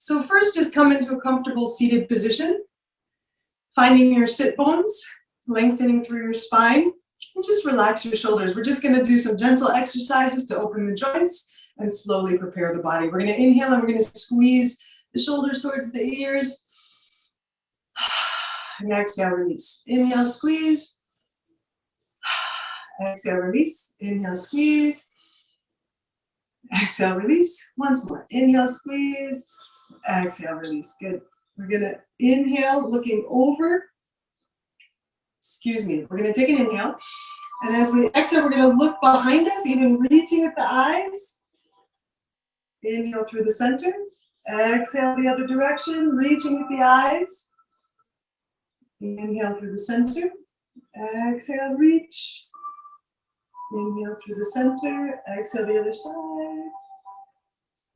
So first, just come into a comfortable seated position, finding your sit bones, lengthening through your spine, and just relax your shoulders. We're just gonna do some gentle exercises to open the joints and slowly prepare the body. We're gonna inhale and we're gonna squeeze the shoulders towards the ears. And exhale, release. Inhale, squeeze. Exhale, release. Inhale, squeeze. Exhale, release. Once more. Inhale, squeeze. Exhale, release. Good. We're gonna inhale, looking over. Excuse me. We're gonna take an inhale. And as we exhale, we're gonna look behind us, even reaching with the eyes. Inhale through the center. Exhale the other direction, reaching with the eyes. Inhale through the center. Exhale, reach. Inhale through the center. Exhale the other side.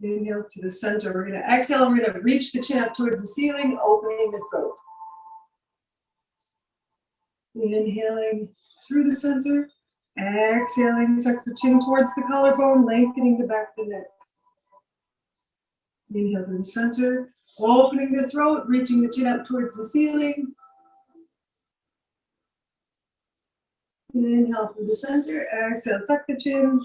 Inhale to the center. We're going to exhale and we're going to reach the chin up towards the ceiling, opening the throat. Inhaling through the center. Exhaling, tuck the chin towards the collarbone, lengthening the back of the neck. Inhale through the center, opening the throat, reaching the chin up towards the ceiling. Inhale through the center, exhale, tuck the chin.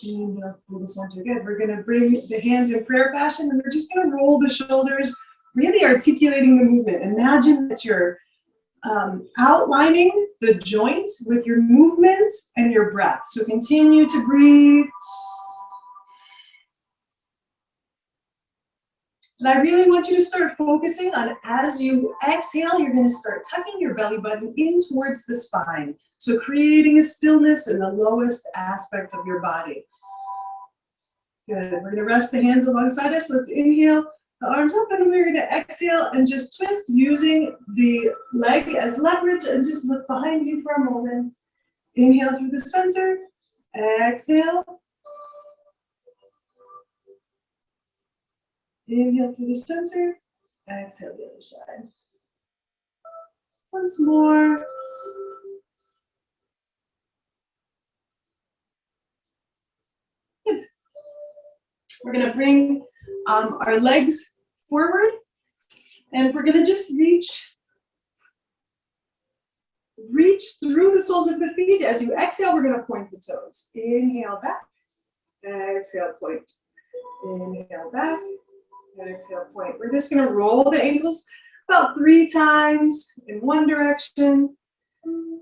Inhale through the center. Good. We're going to bring the hands in prayer fashion and we're just going to roll the shoulders, really articulating the movement. Imagine that you're outlining the joint with your movement and your breath. So continue to breathe. And I really want you to start focusing on, as you exhale, you're going to start tucking your belly button in towards the spine. So creating a stillness in the lowest aspect of your body. Good. We're going to rest the hands alongside us. Let's inhale the arms up and we're going to exhale and just twist using the leg as leverage and just look behind you for a moment. Inhale through the center. Exhale. Inhale through the center, exhale the other side. Once more. Good. We're going to bring our legs forward and we're going to just reach through the soles of the feet. As you exhale, we're going to point the toes. Inhale back, exhale, point. Inhale back. Exhale, point. We're just going to roll the ankles about 3 times in one direction,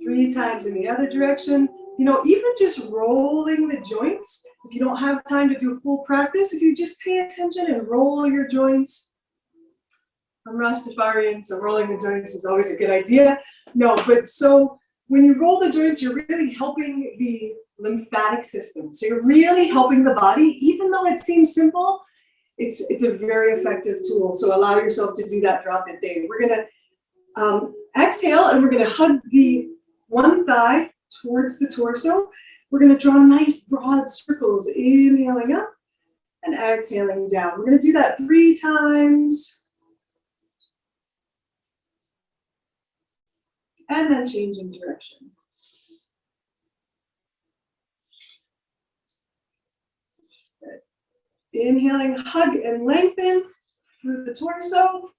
3 times in the other direction. You know, even just rolling the joints, if you don't have time to do a full practice, if you just pay attention and roll your joints. I'm Rastafarian, so rolling the joints is always a good idea. No, but so when you roll the joints, you're really helping the lymphatic system. So you're really helping the body, even though it seems simple. It's a very effective tool, so allow yourself to do that throughout the day. We're going to exhale and we're going to hug the one thigh towards the torso. We're going to draw nice broad circles, inhaling up and exhaling down. We're going to do that 3 times. And then changing direction. Inhaling, hug and lengthen through the torso.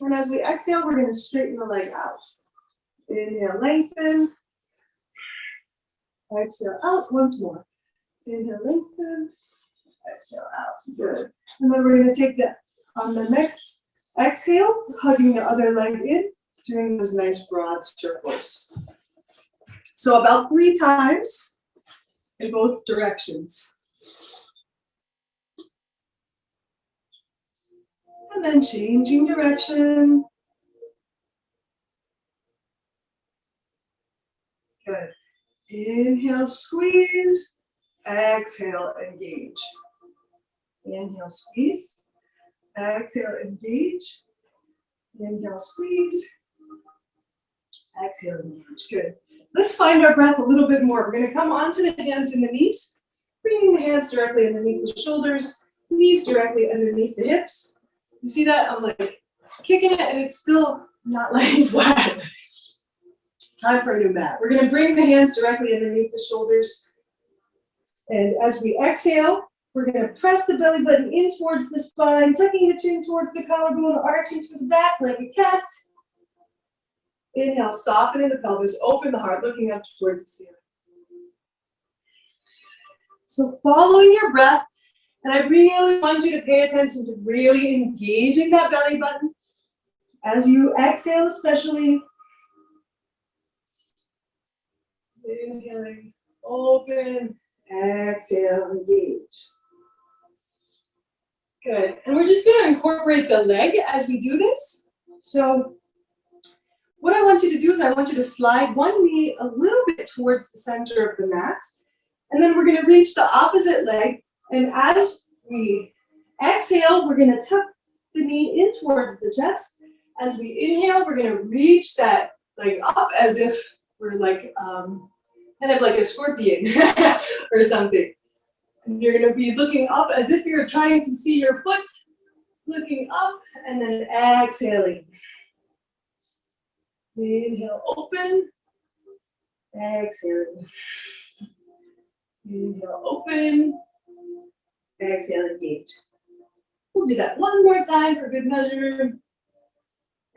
And as we exhale, we're going to straighten the leg out. Inhale, lengthen. Exhale out once more. Inhale, lengthen. Exhale out. Good. And then we're going to take that on the next exhale, hugging the other leg in, doing those nice broad circles. So about 3 times in both directions. And then changing direction. Good. Inhale, squeeze. Exhale, engage. Inhale, squeeze. Exhale, engage. Inhale, squeeze. Exhale, engage. Good. Let's find our breath a little bit more. We're going to come onto the hands and the knees, bringing the hands directly underneath the shoulders, knees directly underneath the hips. You see that? I'm like kicking it and it's still not laying flat. Time for a new mat. We're going to bring the hands directly underneath the shoulders. And as we exhale, We're going to press the belly button in towards the spine, tucking the chin towards the collarbone, arching through the back like a cat. Inhale, softening the pelvis, open the heart, looking up towards the ceiling. So following your breath, and I really want you to pay attention to really engaging that belly button. As you exhale especially, inhaling, open, exhale, engage. Good, and we're just gonna incorporate the leg as we do this. So what I want you to do is I want you to slide one knee a little bit towards the center of the mat, and then we're gonna reach the opposite leg, and as we exhale, we're gonna tuck the knee in towards the chest. As we inhale, we're gonna reach that leg up as if we're like, kind of like a scorpion or something. And you're gonna be looking up as if you're trying to see your foot, looking up, and then exhaling. Inhale, open, exhaling. Inhale, open, exhale, engage. We'll do that one more time for good measure.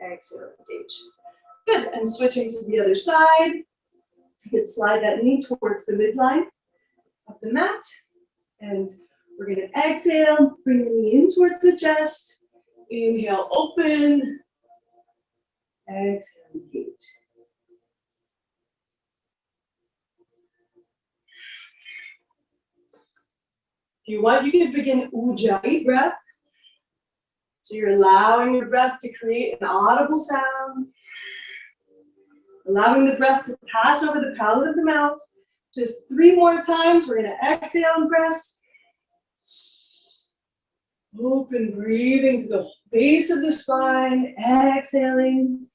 Exhale, engage. Good, and switching to the other side. You can slide that knee towards the midline of the mat. And we're gonna exhale, bring the knee in towards the chest. Inhale, open. Exhale, engage. If you want, you can begin Ujjayi breath. So you're allowing your breath to create an audible sound. Allowing the breath to pass over the palate of the mouth. Just 3 more times. We're going to exhale and press. Open, breathing to the base of the spine. Exhaling.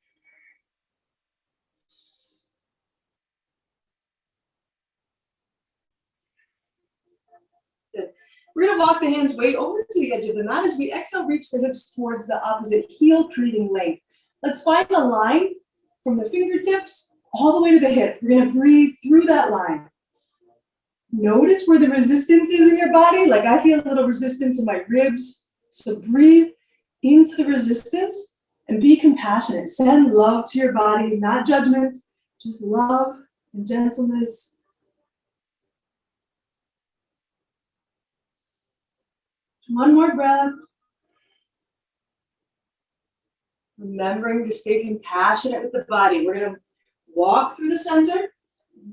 Good. We're going to walk the hands way over to the edge of the mat. As we exhale, reach the hips towards the opposite heel, creating length. Let's find a line from the fingertips all the way to the hip. We're gonna breathe through that line. Notice where the resistance is in your body. Like I feel a little resistance in my ribs. So breathe into the resistance and be compassionate. Send love to your body, not judgment, just love and gentleness. One more breath. Remembering to stay compassionate with the body. We're gonna walk through the center,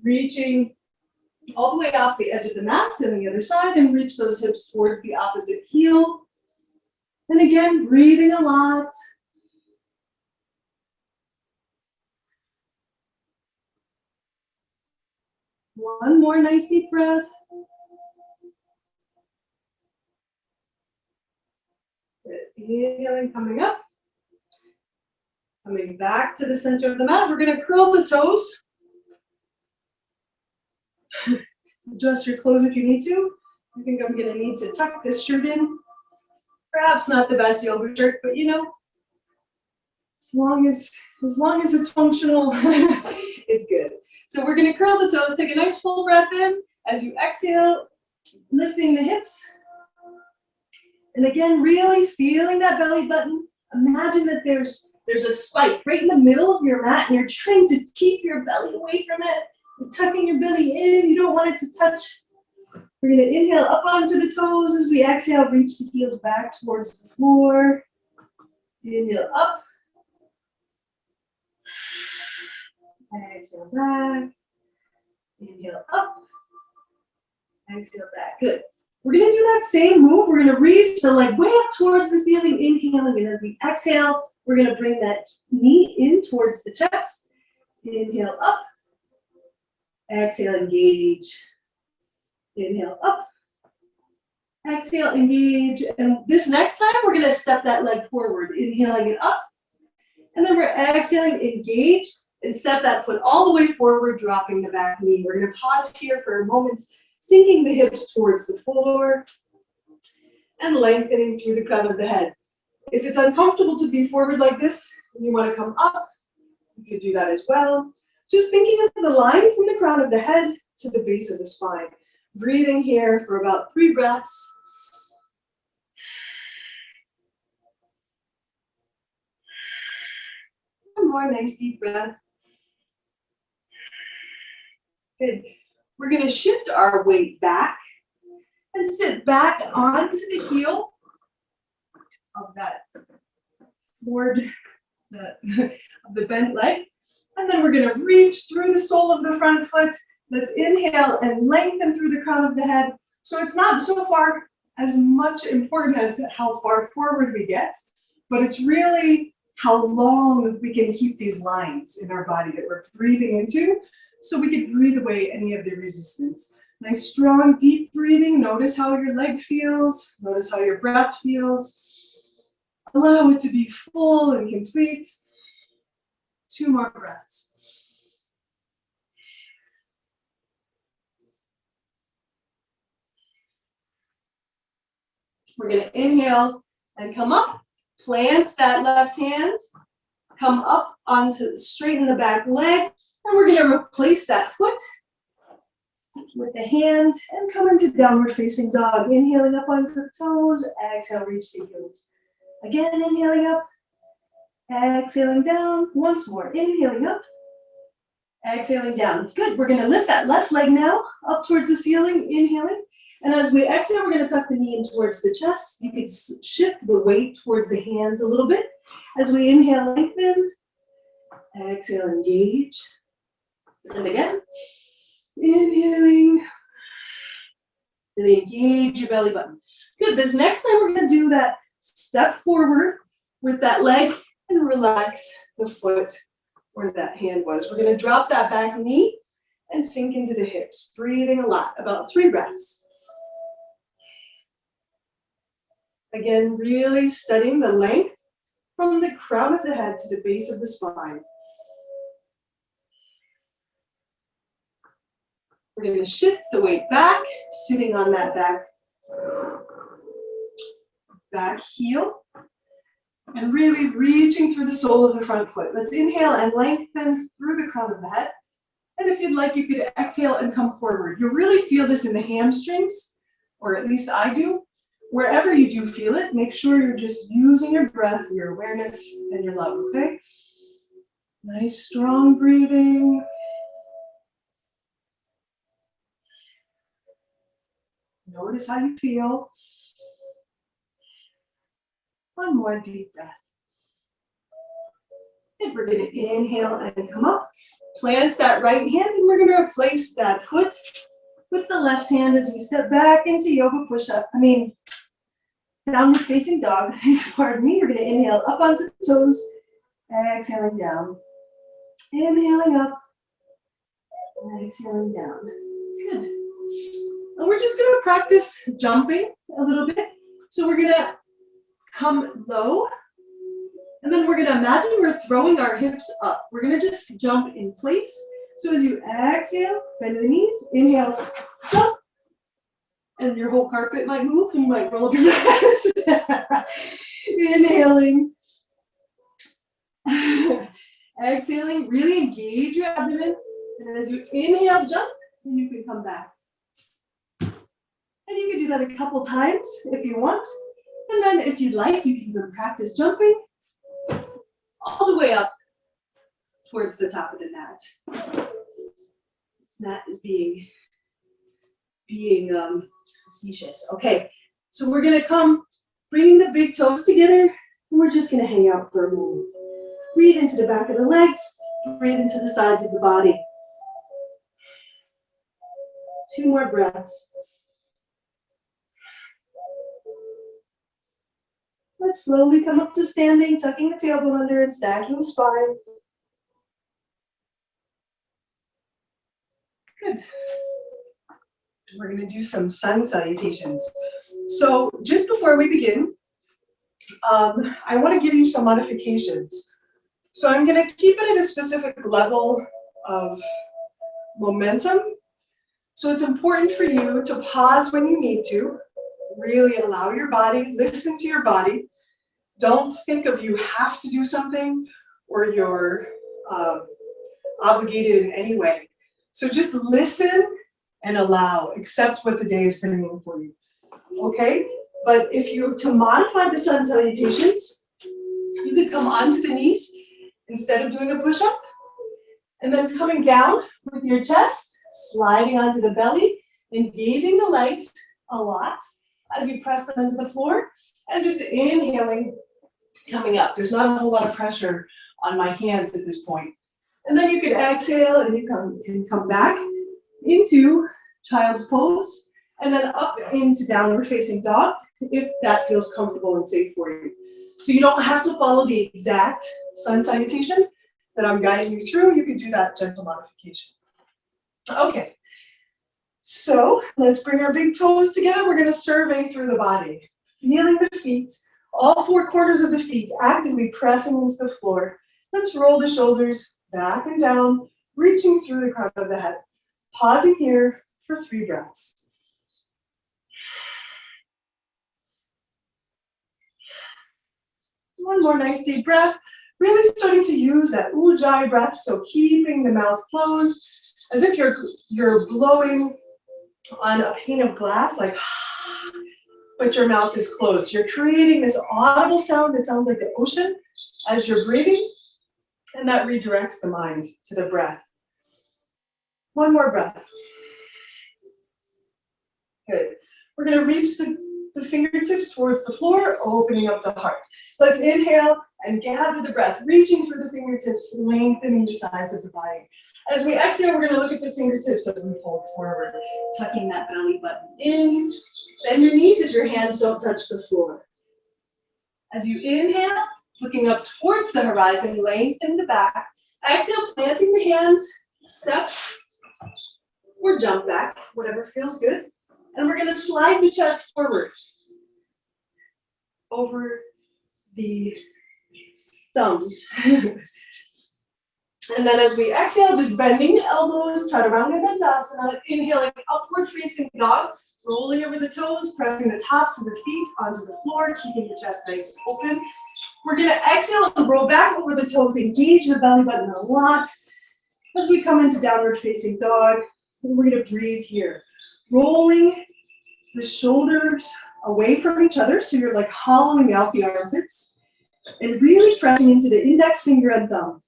reaching all the way off the edge of the mat to the other side and reach those hips towards the opposite heel. And again, breathing a lot. One more nice deep breath. Good. Inhaling, coming up. Coming back to the center of the mat. We're going to curl the toes. Adjust your clothes if you need to. I think I'm going to need to tuck this shirt in. Perhaps not the best yoga shirt, but you know, as long as it's functional, it's good. So we're going to curl the toes. Take a nice full breath in. As you exhale, lifting the hips. And again, really feeling that belly button. Imagine that there's a spike right in the middle of your mat and you're trying to keep your belly away from it. You're tucking your belly in, you don't want it to touch. We're gonna inhale up onto the toes. As we exhale, reach the heels back towards the floor. Inhale up. Exhale back. Inhale up. Exhale back, good. We're gonna do that same move. We're gonna reach the leg way up towards the ceiling, inhaling, and as we exhale, we're gonna bring that knee in towards the chest. Inhale up. Exhale, engage. Inhale up. Exhale, engage. And this next time, we're gonna step that leg forward, inhaling it up. And then we're exhaling, engage, and step that foot all the way forward, dropping the back knee. We're gonna pause here for a moment, sinking the hips towards the floor and lengthening through the crown of the head. If it's uncomfortable to be forward like this and you want to come up, you can do that as well. Just thinking of the line from the crown of the head to the base of the spine. Breathing here for about 3 breaths. more nice deep breath. Good. We're going to shift our weight back and sit back onto the heel of that forward, of the bent leg. And then we're going to reach through the sole of the front foot. Let's inhale and lengthen through the crown of the head. So it's not so far as much important as how far forward we get, but it's really how long we can keep these lines in our body that we're breathing into, so we can breathe away any of the resistance. Nice, strong, deep breathing. Notice how your leg feels. Notice how your breath feels. Allow it to be full and complete. 2 more breaths. We're going to inhale and come up. Plant that left hand. Come up onto, straighten the back leg. And we're going to replace that foot with the hand and come into downward facing dog. Inhaling up onto the toes. Exhale, reach the heels. Again, inhaling up. Exhaling down. Once more. Inhaling up. Exhaling down. Good. We're going to lift that left leg now up towards the ceiling. Inhaling. And as we exhale, we're going to tuck the knee in towards the chest. You can shift the weight towards the hands a little bit. As we inhale, lengthen. Exhale, engage. And again. Inhaling. Really engage your belly button. Good. This next time, we're going to do that step forward with that leg and relax the foot where that hand was. We're going to drop that back knee and sink into the hips. Breathing a lot, about 3 breaths. Again, really studying the length from the crown of the head to the base of the spine. We're going to shift the weight back, sitting on that back heel, and really reaching through the sole of the front foot. Let's inhale and lengthen through the crown of the head. And if you'd like, you could exhale and come forward. You'll really feel this in the hamstrings, or at least I do. Wherever you do feel it, make sure you're just using your breath, your awareness, and your love, okay? Nice, strong breathing. Notice how you feel. One more deep breath. And we're going to inhale and come up. Plant that right hand, and we're going to replace that foot with the left hand as we step back into yoga push-up. Downward facing dog. Pardon me. We're going to inhale up onto the toes. Exhaling down. Inhaling up. Exhaling down. Good. And we're just going to practice jumping a little bit. So we're going to come low. And then we're going to imagine we're throwing our hips up. We're going to just jump in place. So as you exhale, bend the knees. Inhale, jump. And your whole carpet might move, and you might roll up your legs. Inhaling. Exhaling, really engage your abdomen. And as you inhale, jump, and you can come back. And you can do that a couple times if you want. And then if you'd like, you can even practice jumping all the way up towards the top of the mat. This mat is being facetious. Okay, so we're going to come bringing the big toes together, and we're just going to hang out for a moment. Breathe into the back of the legs, breathe into the sides of the body. 2 more breaths. Let's slowly come up to standing, tucking the tailbone under and stacking the spine. Good. We're going to do some sun salutations. So just before we begin, I want to give you some modifications. So I'm going to keep it at a specific level of momentum. So it's important for you to pause when you need to, really allow your body, listen to your body. Don't think of you have to do something or you're obligated in any way. So just listen and allow, accept what the day is bringing for you, okay? But if you, to modify the sun salutations, you could come onto the knees and instead of doing a push-up. And then coming down with your chest, sliding onto the belly, engaging the legs a lot as you press them into the floor, and just inhaling, coming up. There's not a whole lot of pressure on my hands at this point. And then you can exhale and you can come back into child's pose, and then up into downward facing dog if that feels comfortable and safe for you. So you don't have to follow the exact sun salutation that I'm guiding you through. You can do that gentle modification. Okay, so let's bring our big toes together. We're gonna survey through the body, feeling the feet, all four corners of the feet actively pressing into the floor. Let's roll the shoulders back and down, reaching through the crown of the head. Pausing here for 3 breaths. One more nice deep breath. Really starting to use that ujjayi breath, so keeping the mouth closed, as if you're blowing on a pane of glass, like, but your mouth is closed. You're creating this audible sound that sounds like the ocean as you're breathing, and that redirects the mind to the breath. One more breath. Good. We're going to reach the fingertips towards the floor, opening up the heart. Let's inhale and gather the breath, reaching through the fingertips, lengthening the sides of the body. As we exhale, we're going to look at the fingertips as we fold forward, tucking that belly button in. Bend your knees if your hands don't touch the floor. As you inhale, looking up towards the horizon, lengthen the back. Exhale, planting the hands, step or jump back, whatever feels good. And we're going to slide the chest forward over the thumbs. And then as we exhale, just bending the elbows, try to round in Dandasana, inhaling upward facing dog, rolling over the toes, pressing the tops of the feet onto the floor, keeping the chest nice and open. We're going to exhale and roll back over the toes, engage the belly button a lot. As we come into downward facing dog, we're going to breathe here. Rolling the shoulders away from each other, so you're like hollowing out the armpits, and really pressing into the index finger and thumb.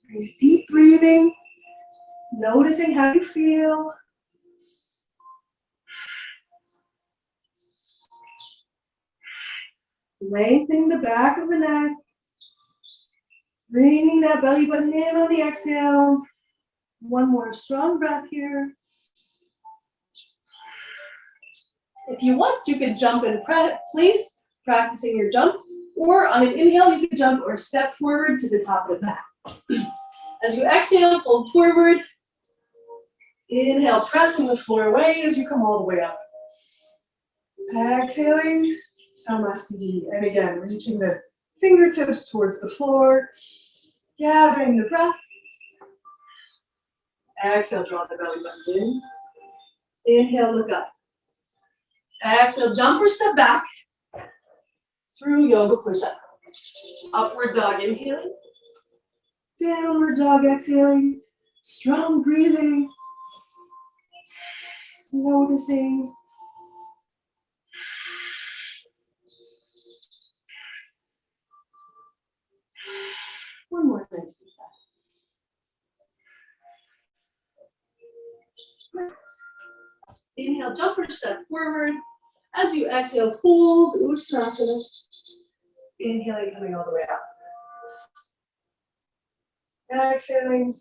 Nice deep breathing, noticing how you feel. Lengthening the back of the neck, bringing that belly button in on the exhale. One more strong breath here. If you want, you could jump in place, practicing your jump, or on an inhale, you could jump or step forward to the top of the mat. As you exhale, fold forward. Inhale, pressing the floor away as you come all the way up. Exhaling, Samastiti. And again, reaching the fingertips towards the floor, gathering the breath. Exhale, draw the belly button in. Inhale, look up. Exhale, jump or step back through yoga push-up. Upward dog, inhaling. Downward dog, exhaling. Strong breathing. Noticing. One more nice deep breath. Inhale, jump or step forward. As you exhale, fold Uttanasana. Inhaling, coming all the way up. Exhaling,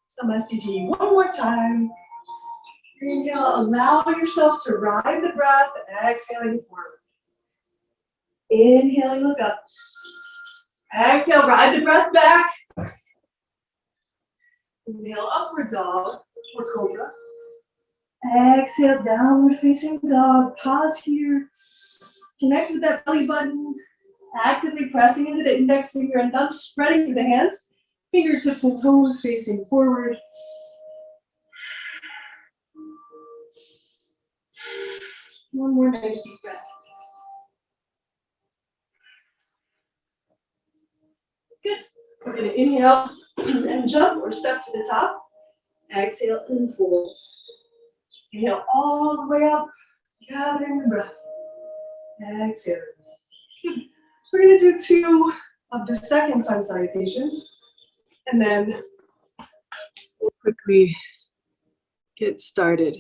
Samastiti. One more time. Inhale, allow yourself to ride the breath. Exhaling forward. Inhaling, look up. Exhale, ride the breath back. Inhale, upward dog or cobra. Exhale, downward facing dog. Pause here. Connect with that belly button. Actively pressing into the index finger and thumb, spreading through the hands. Fingertips and toes facing forward. One more nice deep breath. Good. We're going to inhale and jump or step to the top. Exhale and fold. Inhale all the way up, gathering the breath. Exhale. Good. We're going to do 2 of the second sun salutations, and then we'll quickly get started.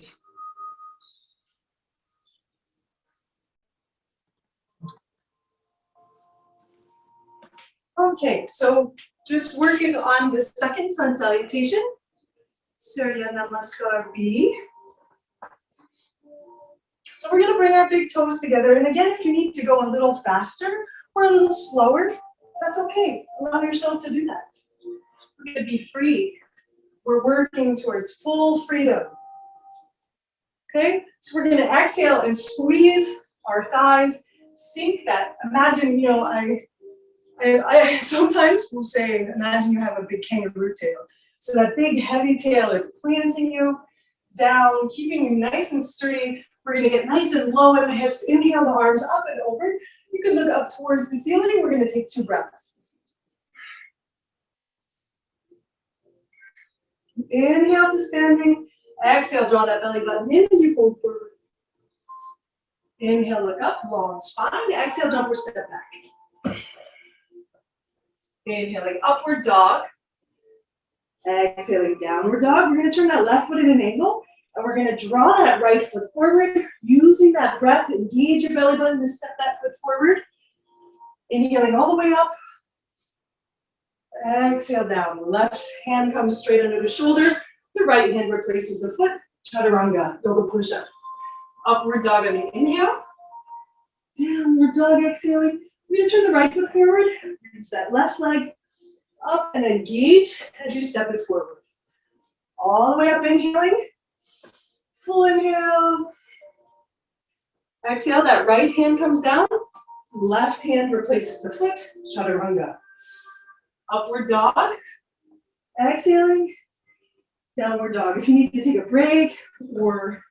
Okay, so just working on the second sun salutation. Surya Namaskar B. So we're going to bring our big toes together. And again, if you need to go a little faster or a little slower, that's okay. Allow yourself to do that. We're going to be free. We're working towards full freedom. Okay, so we're going to exhale and squeeze our thighs. Sink that. Imagine, you know, I sometimes will say, imagine you have a big kangaroo tail. So that big heavy tail is planting you down, keeping you nice and sturdy. We're going to get nice and low in the hips. Inhale the arms up and over. You can look up towards the ceiling. We're going to take 2 breaths. Inhale to standing. Exhale, draw that belly button in as you fold forward. Inhale, look up, long spine. Exhale, jump or step back. Inhaling, upward dog. Exhaling, downward dog. We're going to turn that left foot at an angle, and we're going to draw that right foot forward, using that breath. Engage your belly button to step that foot forward. Inhaling all the way up. Exhale down. Left hand comes straight under the shoulder. The right hand replaces the foot. Chaturanga, yoga push-up. Upward dog on the inhale. Downward dog exhaling. We're going to turn the right foot forward. Reach that left leg up and engage as you step it forward. All the way up, inhaling. Full inhale. Exhale, that right hand comes down. Left hand replaces the foot. Chaturanga. Upward dog. Exhaling. Downward dog. If you need to take a break or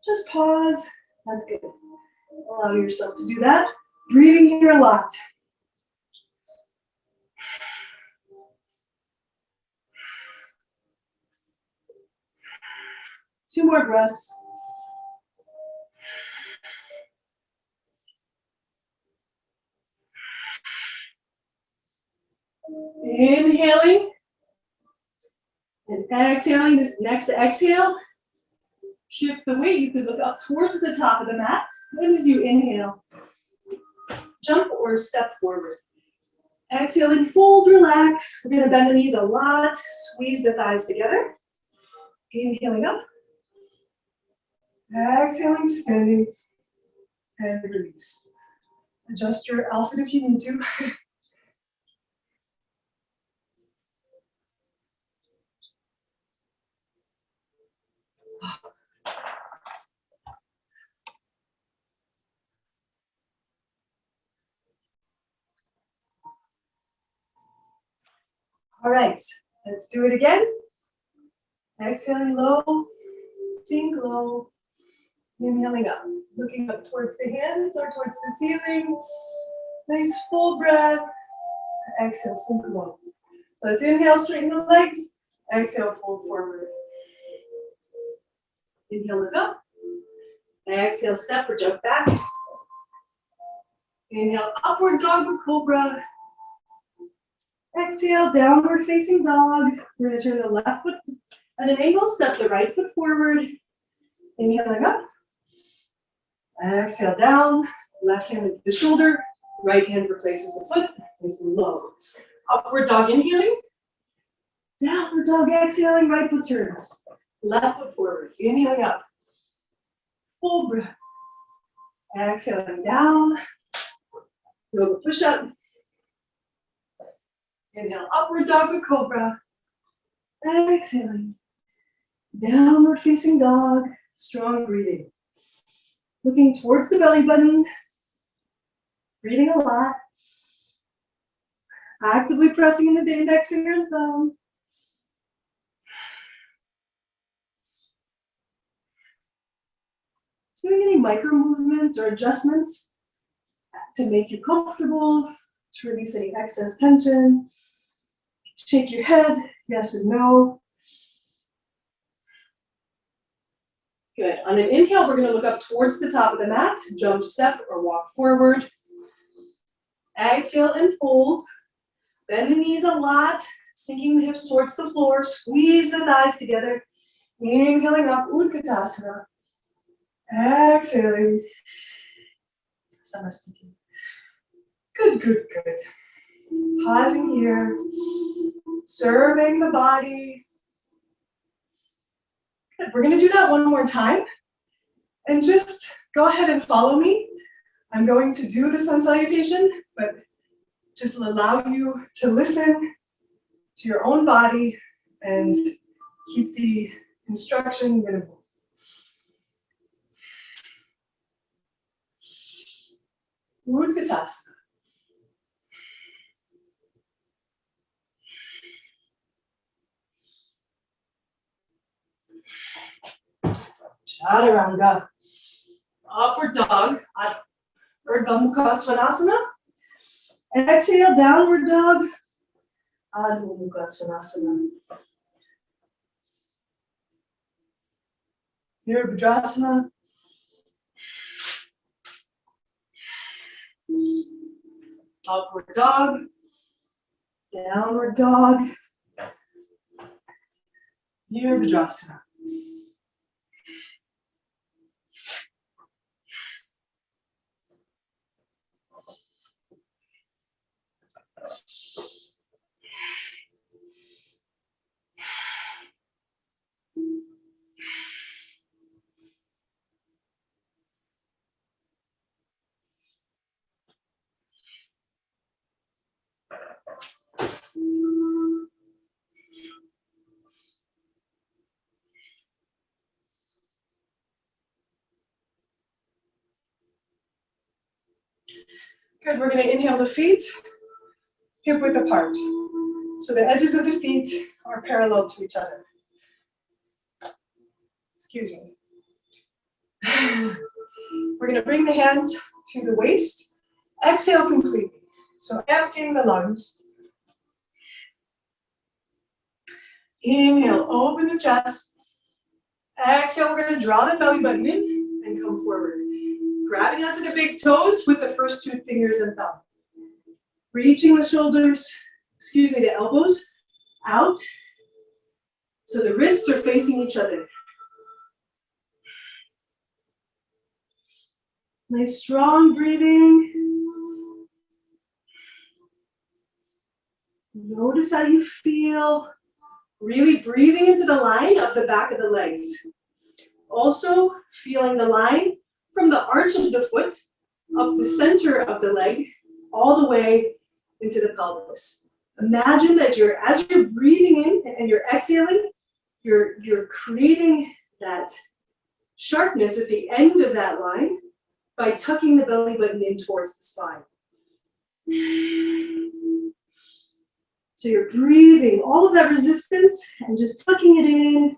just pause, that's good. Allow yourself to do that. Breathing here a lot. Two more breaths. Inhaling and exhaling. This next exhale, shift the weight. You could look up towards the top of the mat. And as you inhale, jump or step forward. Exhaling, fold, relax. We're going to bend the knees a lot. Squeeze the thighs together. Inhaling up. Exhaling to standing. And release. Adjust your outfit if you need to. All right, let's do it again. Exhaling low, sink low, inhaling up. Looking up towards the hands or towards the ceiling. Nice full breath. Exhale, sink low. Let's inhale, straighten the legs. Exhale, fold forward. Inhale, look up. Exhale, step or jump back. Inhale, upward dog or cobra. Exhale, downward facing dog. We're going to turn the left foot at an angle, step the right foot forward. Inhaling up. Exhale down, left hand into the shoulder, right hand replaces the foot, nice and low. Upward dog inhaling. Downward dog exhaling, right foot turns. Left foot forward, inhaling up. Full breath. Exhaling down. Yoga push-up. Inhale, upward dog or cobra. Exhaling. Downward facing dog. Strong breathing. Looking towards the belly button. Breathing a lot. Actively pressing into the index finger and thumb. Doing any micro movements or adjustments to make you comfortable, to release any excess tension. Shake your head, yes and no. Good. On an inhale, we're going to look up towards the top of the mat, jump, step, or walk forward. Exhale and fold. Bend the knees a lot, sinking the hips towards the floor, squeeze the thighs together, inhaling up, Utkatasana. Exhaling, Samastiti. Good, good, good. Pausing here, surveying the body. Good. We're going to do that one more time. And just go ahead and follow me. I'm going to do the sun salutation, but just allow you to listen to your own body and keep the instruction minimal. Utkatasana. Chaturanga. Upward dog. Urdhva Mukha Svanasana. Exhale, downward dog. Adho Mukha Svanasana. Virabhadrasana. Upward dog. Downward dog. Virabhadrasana. Good, we're going to inhale the feet, hip width apart. So the edges of the feet are parallel to each other. Excuse me. We're going to bring the hands to the waist. Exhale completely. So emptying the lungs. Inhale, open the chest. Exhale, we're going to draw the belly button in and come forward. Grabbing onto the big toes with the first two fingers and thumb. Reaching the shoulders, the elbows out. So the wrists are facing each other. Nice strong breathing. Notice how you feel. Really breathing into the line of the back of the legs. Also feeling the line from the arch of the foot up the center of the leg all the way into the pelvis. Imagine that as you're breathing in and you're exhaling, you're creating that sharpness at the end of that line by tucking the belly button in towards the spine. So you're breathing all of that resistance and just tucking it in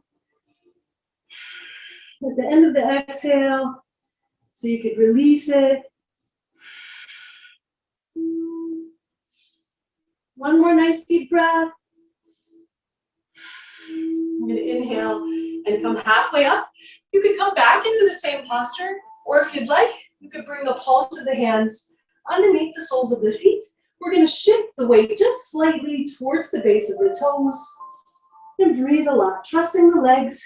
at the end of the exhale so you could release it. One more nice deep breath. I'm going to inhale and come halfway up. You could come back into the same posture, or if you'd like, you could bring the palms of the hands underneath the soles of the feet. We're going to shift the weight just slightly towards the base of the toes and breathe a lot, trusting the legs.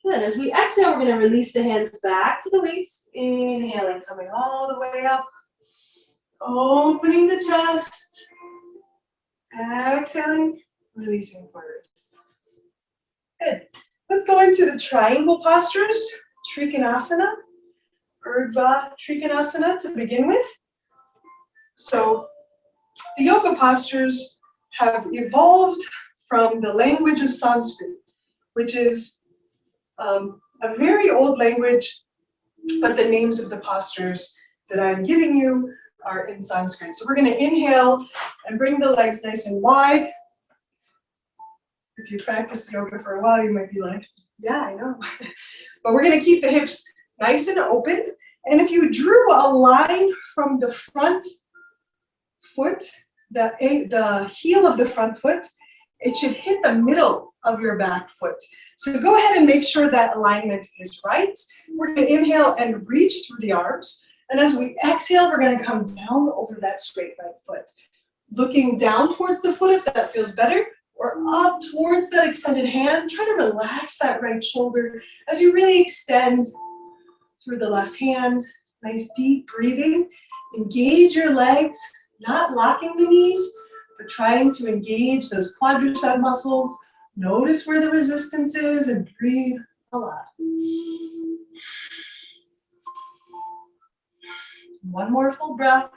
Good. As we exhale, we're going to release the hands back to the waist. Inhaling, coming all the way up. Opening the chest. Exhaling, releasing forward. Good. Let's go into the triangle postures. Trikonasana, Urdhva Trikonasana to begin with. So the yoga postures have evolved from the language of Sanskrit, which is a very old language, but the names of the postures that I'm giving you are in Sanskrit. So we're going to inhale and bring the legs nice and wide. If you practiced yoga for a while, you might be like, yeah, I know. But we're going to keep the hips nice and open. And if you drew a line from the front foot, the heel of the front foot, it should hit the middle of your back foot. So go ahead and make sure that alignment is right. We're going to inhale and reach through the arms. And as we exhale, we're going to come down over that straight right foot. Looking down towards the foot if that feels better, or up towards that extended hand. Try to relax that right shoulder as you really extend through the left hand. Nice deep breathing. Engage your legs, not locking the knees, but trying to engage those quadricep muscles. Notice where the resistance is and breathe a lot. One more full breath.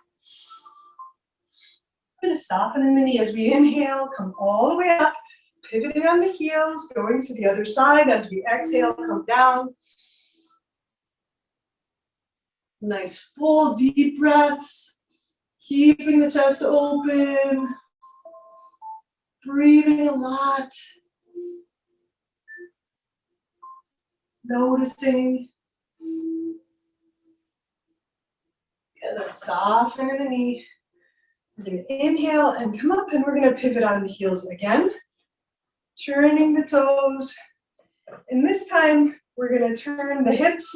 We're going to soften in the knee as we inhale, come all the way up, pivoting on the heels, going to the other side as we exhale, come down. Nice full deep breaths, keeping the chest open, breathing a lot, noticing. And then soften in the knee. We're going to inhale and come up, and we're going to pivot on the heels again, turning the toes. And this time, we're going to turn the hips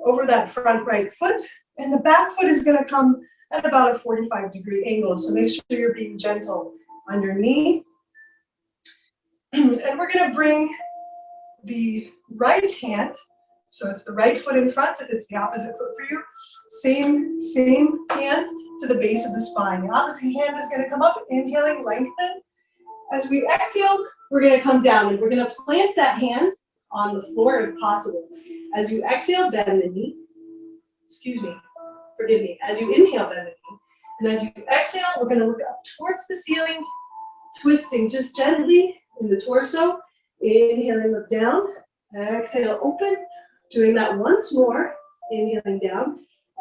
over that front right foot, and the back foot is going to come at about a 45-degree angle. So make sure you're being gentle on your knee. And we're going to bring the right hand, so it's the right foot in front if it's the opposite foot for you. Same hand to the base of the spine. The opposite hand is going to come up, inhaling, lengthen. As we exhale, we're going to come down, and we're going to plant that hand on the floor if possible. As you exhale, bend the knee. Forgive me. As you inhale, bend the knee. And as you exhale, we're going to look up towards the ceiling, twisting just gently in the torso. Inhaling, look down. Exhale, open. Doing that once more. Inhaling down.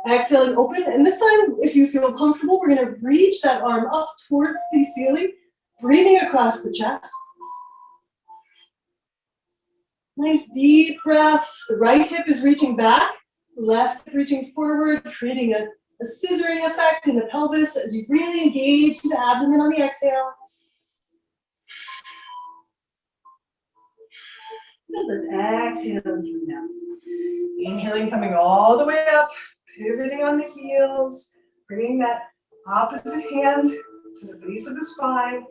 Exhaling, open. And this time, if you feel comfortable, we're going to reach that arm up towards the ceiling, breathing across the chest. Nice deep breaths. The right hip is reaching back, left hip reaching forward, creating a scissoring effect in the pelvis as you really engage the abdomen on the exhale. And let's exhale and come down. Inhaling, coming all the way up, pivoting on the heels, bringing that opposite hand to the base of the spine.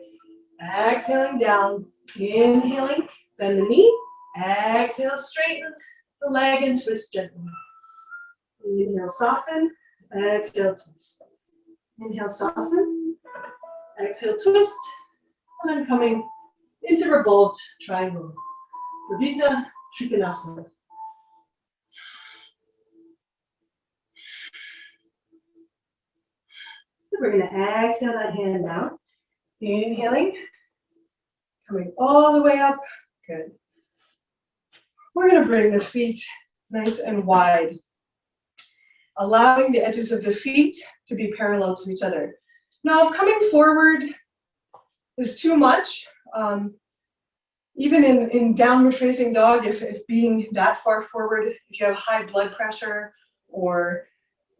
Exhaling down, inhaling, bend the knee. Exhale, straighten the leg and twist gently. Inhale, soften. Exhale, twist. Inhale, soften. Exhale, twist. And then coming into revolved triangle. Pravita Trikonasana. We're going to exhale that hand down. Inhaling. Coming all the way up. Good. We're going to bring the feet nice and wide, allowing the edges of the feet to be parallel to each other. Now, if coming forward is too much, even in downward facing dog, if being that far forward, if you have high blood pressure, or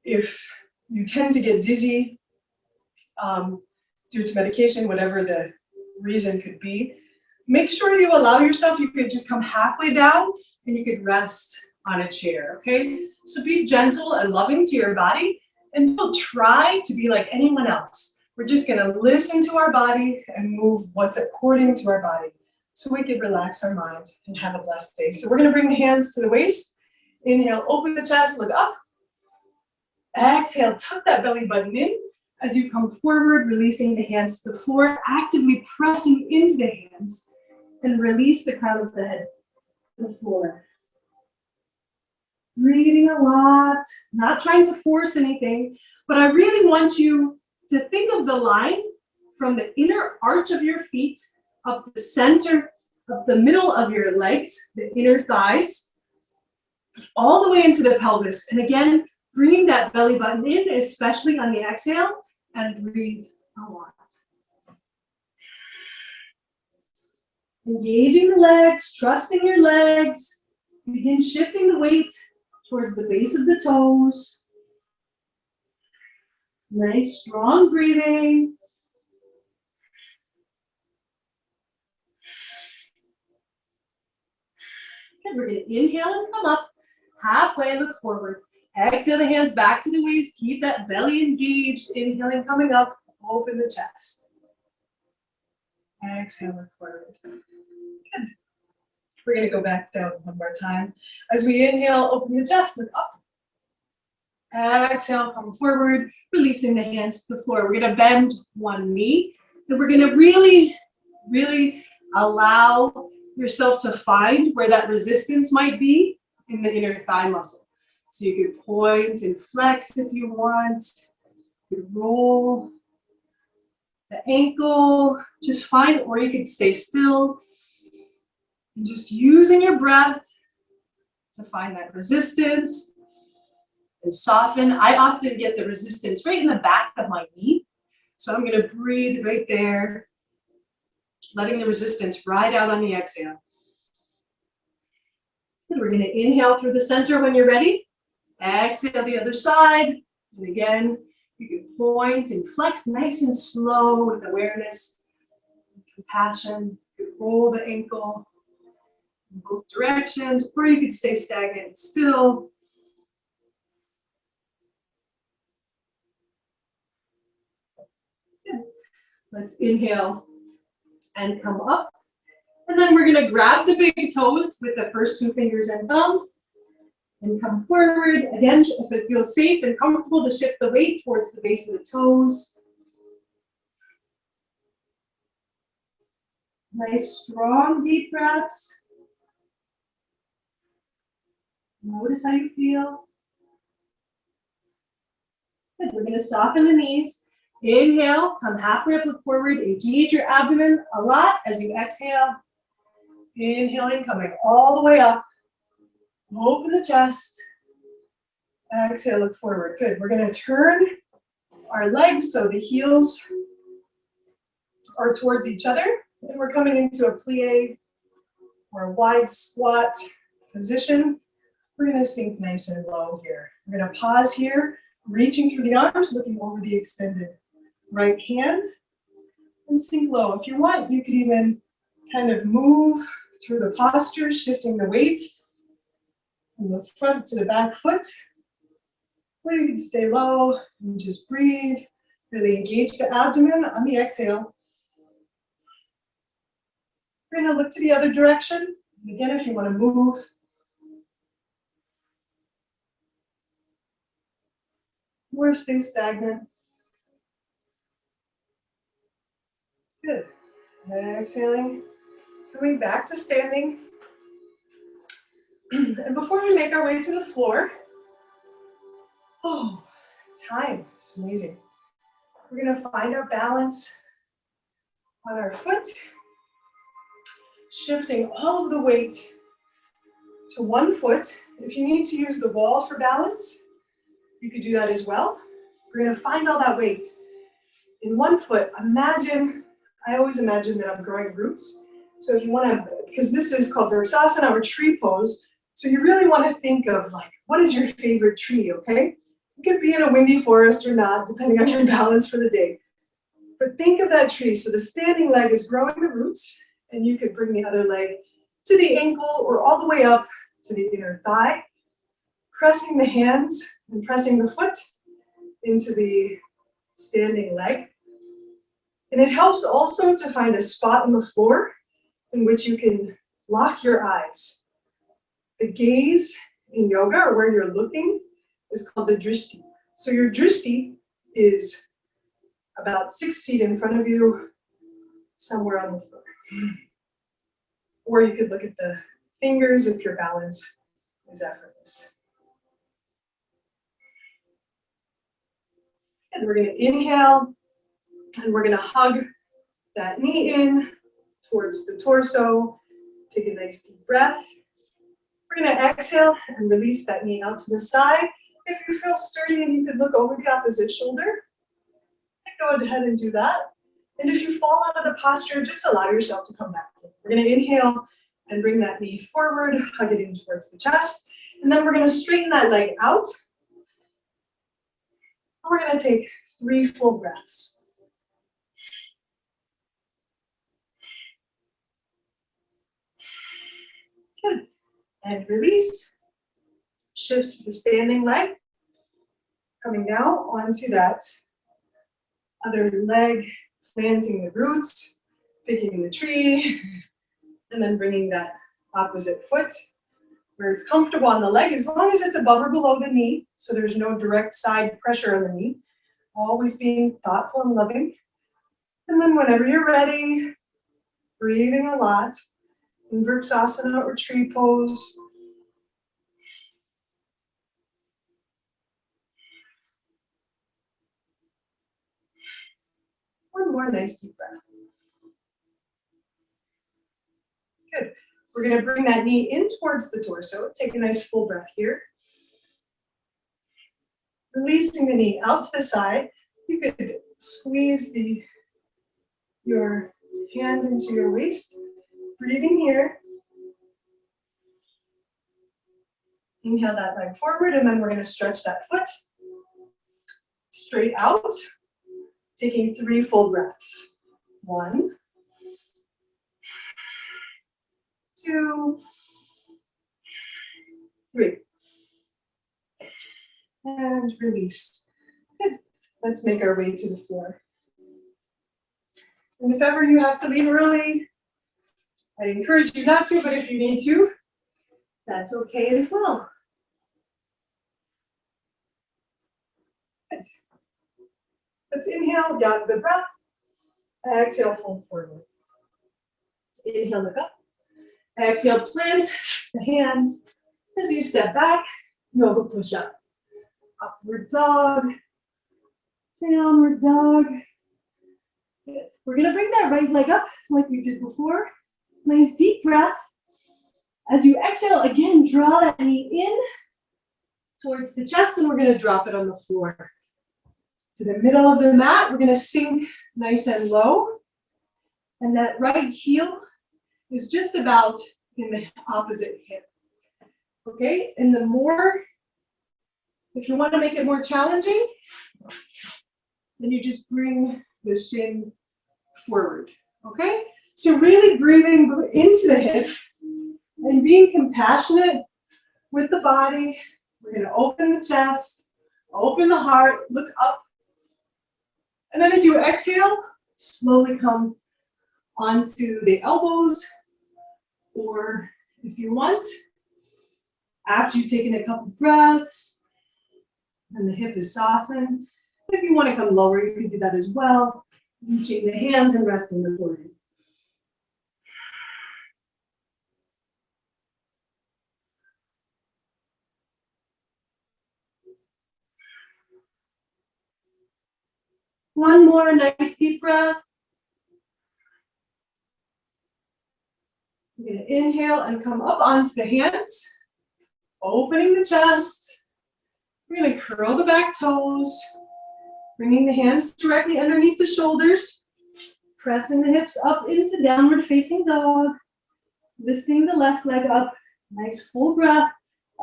if you tend to get dizzy due to medication, whatever the reason could be, make sure you allow yourself, you could just come halfway down and you could rest on a chair, okay? So be gentle and loving to your body, and don't try to be like anyone else. We're just gonna listen to our body and move what's according to our body so we can relax our mind and have a blessed day. So we're gonna bring the hands to the waist. Inhale, open the chest, look up. Exhale, tuck that belly button in. As you come forward, releasing the hands to the floor, actively pressing into the hands, and release the crown of the head to the floor. Breathing a lot, not trying to force anything, but I really want you to think of the line from the inner arch of your feet, up the center, up the middle of your legs, the inner thighs, all the way into the pelvis. And again, bringing that belly button in, especially on the exhale, and breathe a lot. Engaging the legs, trusting your legs. Begin shifting the weight towards the base of the toes. Nice, strong breathing. And we're going to inhale and come up. Halfway, look forward. Exhale the hands back to the waist. Keep that belly engaged. Inhaling, coming up. Open the chest. Exhale, look forward. Good. We're going to go back down one more time. As we inhale, open the chest, look up. Exhale, come forward, releasing the hands to the floor. We're going to bend one knee. And we're going to really, really allow yourself to find where that resistance might be in the inner thigh muscle. So you could point and flex if you want. You could roll the ankle, just fine, or you could stay still. And just using your breath to find that resistance and soften. I often get the resistance right in the back of my knee. So I'm going to breathe right there, letting the resistance ride out on the exhale. And we're going to inhale through the center when you're ready. Exhale the other side. And again, you can point and flex nice and slow with awareness and compassion. You can roll the ankle in both directions, or you could stay stagnant still. Good. Let's inhale and come up. And then we're going to grab the big toes with the first two fingers and thumb and come forward. Again, if it feels safe and comfortable, to shift the weight towards the base of the toes. Nice, strong, deep breaths. Notice how you feel. Good. We're going to soften the knees. Inhale, come halfway up, look forward. Engage your abdomen a lot as you exhale. Inhaling, coming all the way up. Open the chest. Exhale, look forward. Good. We're going to turn our legs so the heels are towards each other. And we're coming into a plie or a wide squat position. We're going to sink nice and low here. We're going to pause here, reaching through the arms, looking over the extended right hand, and sink low. If you want, you could even kind of move through the posture, shifting the weight from the front to the back foot. Or you can stay low and just breathe. Really engage the abdomen on the exhale. We're going to look to the other direction. And again, if you want to move, or stay stagnant. Good. Exhaling, coming back to standing. And before we make our way to the floor, oh, time is amazing. We're going to find our balance on our foot, shifting all of the weight to one foot. If you need to use the wall for balance, you could do that as well. We're going to find all that weight in one foot. Imagine, I always imagine that I'm growing roots. So if you want to, because this is called Vrksasana or tree pose, so you really want to think of like, what is your favorite tree, okay? It could be in a windy forest or not, depending on your balance for the day. But think of that tree. So the standing leg is growing the roots, and you could bring the other leg to the ankle or all the way up to the inner thigh, pressing the hands and pressing the foot into the standing leg. And it helps also to find a spot on the floor in which you can lock your eyes. The gaze in yoga, or where you're looking, is called the drishti. So your drishti is about 6 feet in front of you, somewhere on the floor. Or you could look at the fingers if your balance is effortless. And we're going to inhale, and we're going to hug that knee in towards the torso. Take a nice deep breath. We're going to exhale and release that knee out to the side. If you feel sturdy and you could look over the opposite shoulder, go ahead and do that. And if you fall out of the posture, just allow yourself to come back. We're going to inhale and bring that knee forward, hug it in towards the chest. And then we're going to straighten that leg out. And we're going to take 3 full breaths. Good. And release. Shift to the standing leg. Coming now onto that other leg, planting the roots, picking the tree, and then bringing that opposite foot where it's comfortable on the leg, as long as it's above or below the knee, so there's no direct side pressure on the knee. Always being thoughtful and loving. And then whenever you're ready, breathing a lot, in Virksasana or tree pose. One more nice deep breath. Good. We're going to bring that knee in towards the torso. Take a nice full breath here. Releasing the knee out to the side. You could squeeze your hand into your waist. Breathing here. Inhale that leg forward, and then we're going to stretch that foot straight out. Taking 3 full breaths. 1, 2, 3. And release. Good. Let's make our way to the floor. And if ever you have to leave early, I encourage you not to, but if you need to, that's okay as well. Good. Let's inhale, gather the breath. Exhale, fold forward. Inhale, look up. Exhale, plant the hands as you step back. Yoga push-up. Upward dog. Downward dog. Good. We're going to bring that right leg up like we did before. Nice deep breath. As you exhale, again, draw that knee in towards the chest, and we're going to drop it on the floor. To the middle of the mat, we're going to sink nice and low. And that right heel is just about in the opposite hip. Okay, and the more, if you want to make it more challenging, then you just bring the shin forward. Okay, so really breathing into the hip and being compassionate with the body. We're going to open the chest, open the heart, look up. And then as you exhale, slowly come onto the elbows, or if you want, after you've taken a couple breaths and the hip is softened, if you want to come lower, you can do that as well, reaching the hands and resting the forehead. One more nice deep breath. You're going to inhale and come up onto the hands, opening the chest. We're going to curl the back toes, bringing the hands directly underneath the shoulders, pressing the hips up into downward facing dog, lifting the left leg up, nice full breath.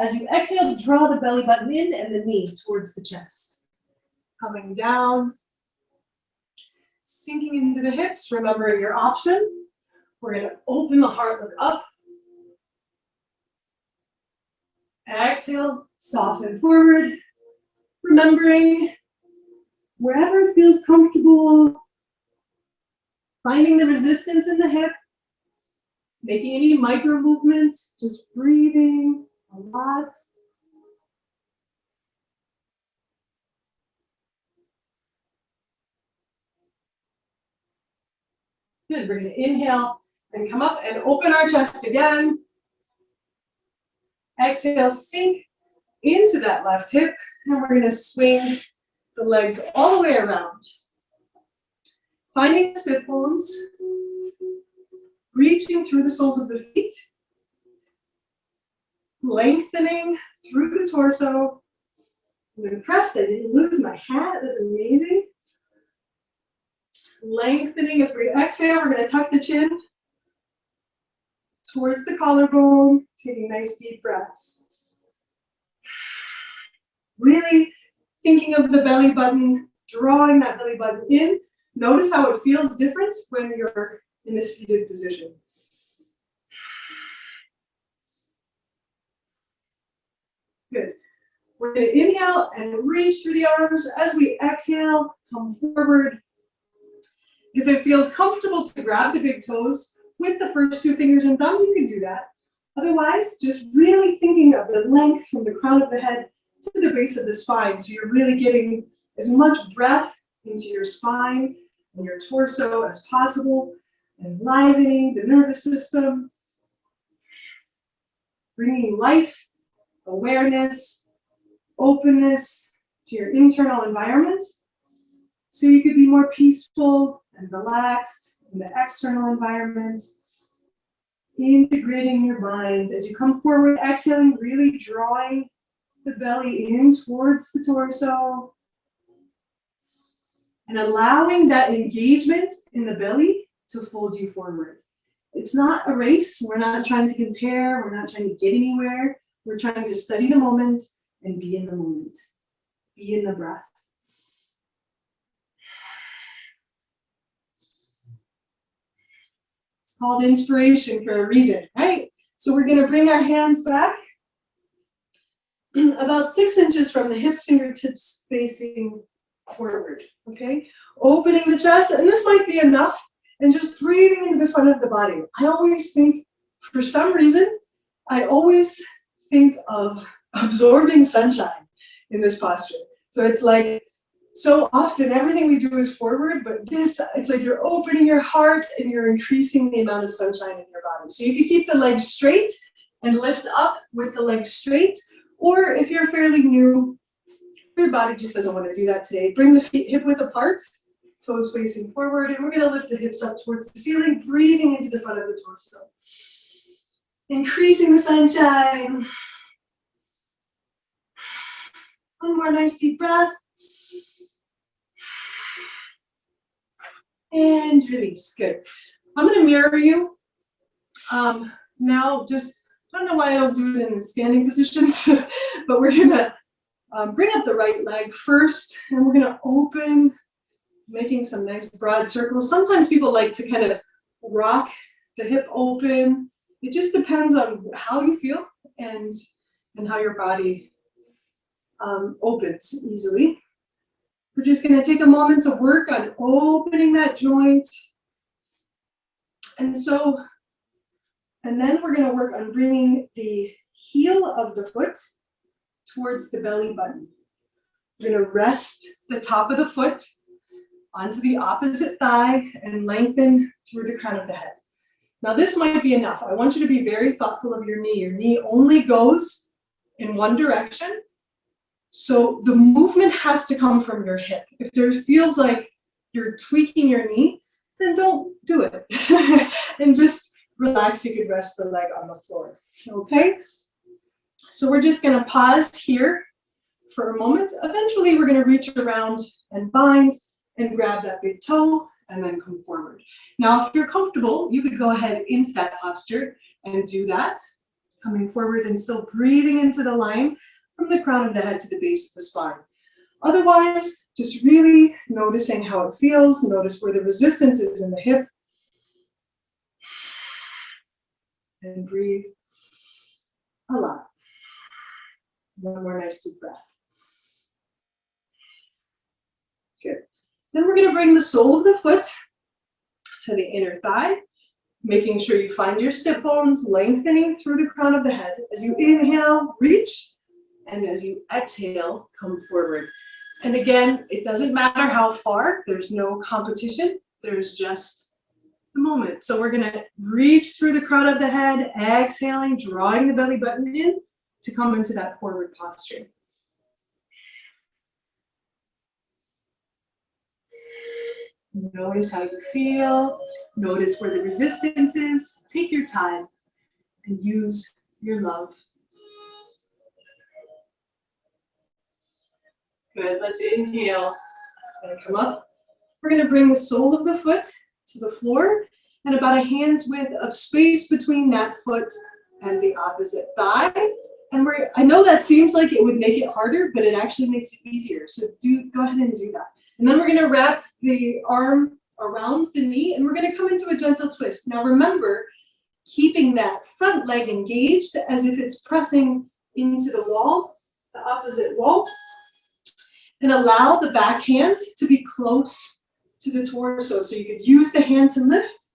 As you exhale, draw the belly button in and the knee towards the chest. Coming down, sinking into the hips, remembering your option. We're going to open the heart, look up. Exhale, soften forward. Remembering wherever it feels comfortable, finding the resistance in the hip, making any micro movements, just breathing a lot. Good, we're going to inhale and come up and open our chest again. Exhale, sink into that left hip, and we're going to swing the legs all the way around. Finding the sit bones, reaching through the soles of the feet, lengthening through the torso. I'm impressed I didn't lose my hat, that's amazing. Lengthening as we exhale, we're going to tuck the chin towards the collarbone, taking nice deep breaths. Really thinking of the belly button, drawing that belly button in. Notice how it feels different when you're in a seated position. We're going to inhale and reach through the arms. As we exhale, come forward. If it feels comfortable to grab the big toes with the first 2 fingers and thumb, you can do that. Otherwise, just really thinking of the length from the crown of the head to the base of the spine. So you're really getting as much breath into your spine and your torso as possible, enlivening the nervous system, bringing life, awareness, openness to your internal environment, so you could be more peaceful and relaxed in the external environment. Integrating your mind as you come forward, exhaling, really drawing the belly in towards the torso, and allowing that engagement in the belly to fold you forward. It's not a race. We're not trying to compare. We're not trying to get anywhere. We're trying to study the moment and be in the moment. Be in the breath. It's called inspiration for a reason, right? So we're going to bring our hands back about 6 inches from the hips, fingertips facing forward, okay? Opening the chest, and this might be enough, and just breathing into the front of the body. I always think, for some reason, I always think of absorbing sunshine in this posture. So it's like, so often everything we do is forward, but this, it's like you're opening your heart and you're increasing the amount of sunshine in your body. So you can keep the legs straight and lift up with the legs straight, or if you're fairly new, your body just doesn't want to do that today, bring the feet hip width apart, toes facing forward, and we're going to lift the hips up towards the ceiling, breathing into the front of the torso. Increasing the sunshine. One more nice deep breath. And release. Good. I'm going to mirror you. Now, just, I don't know why I don't do it in the standing positions, but we're going to bring up the right leg first, and we're going to open, making some nice broad circles. Sometimes people like to kind of rock the hip open. It just depends on how you feel and how your body opens easily. We're just going to take a moment to work on opening that joint. And then we're going to work on bringing the heel of the foot towards the belly button. We're going to rest the top of the foot onto the opposite thigh and lengthen through the crown of the head. Now this might be enough. I want you to be very thoughtful of your knee. Your knee only goes in one direction. So the movement has to come from your hip. If there feels like you're tweaking your knee, then don't do it. And just relax. You could rest the leg on the floor. Okay? So we're just going to pause here for a moment. Eventually we're going to reach around and bind and grab that big toe and then come forward. Now, if you're comfortable, you could go ahead into that posture and do that, coming forward and still breathing into the line from the crown of the head to the base of the spine. Otherwise, just really noticing how it feels. Notice where the resistance is in the hip. And breathe a lot. One more nice deep breath. Good. Then we're going to bring the sole of the foot to the inner thigh, making sure you find your sit bones, lengthening through the crown of the head. As you inhale, reach, and as you exhale, come forward. And again, it doesn't matter how far, there's no competition, there's just the moment. So we're going to reach through the crown of the head, exhaling, drawing the belly button in to come into that forward posture. Notice how you feel. Notice where the resistance is. Take your time and use your love. Good. Let's inhale and come up. We're going to bring the sole of the foot to the floor and about a hand's width of space between that foot and the opposite thigh. And I know that seems like it would make it harder, but it actually makes it easier. So go ahead and do that. And then we're going to wrap the arm around the knee and we're going to come into a gentle twist. Now remember, keeping that front leg engaged as if it's pressing into the wall the opposite wall. And allow the back hand to be close to the torso. So you could use the hand to lift,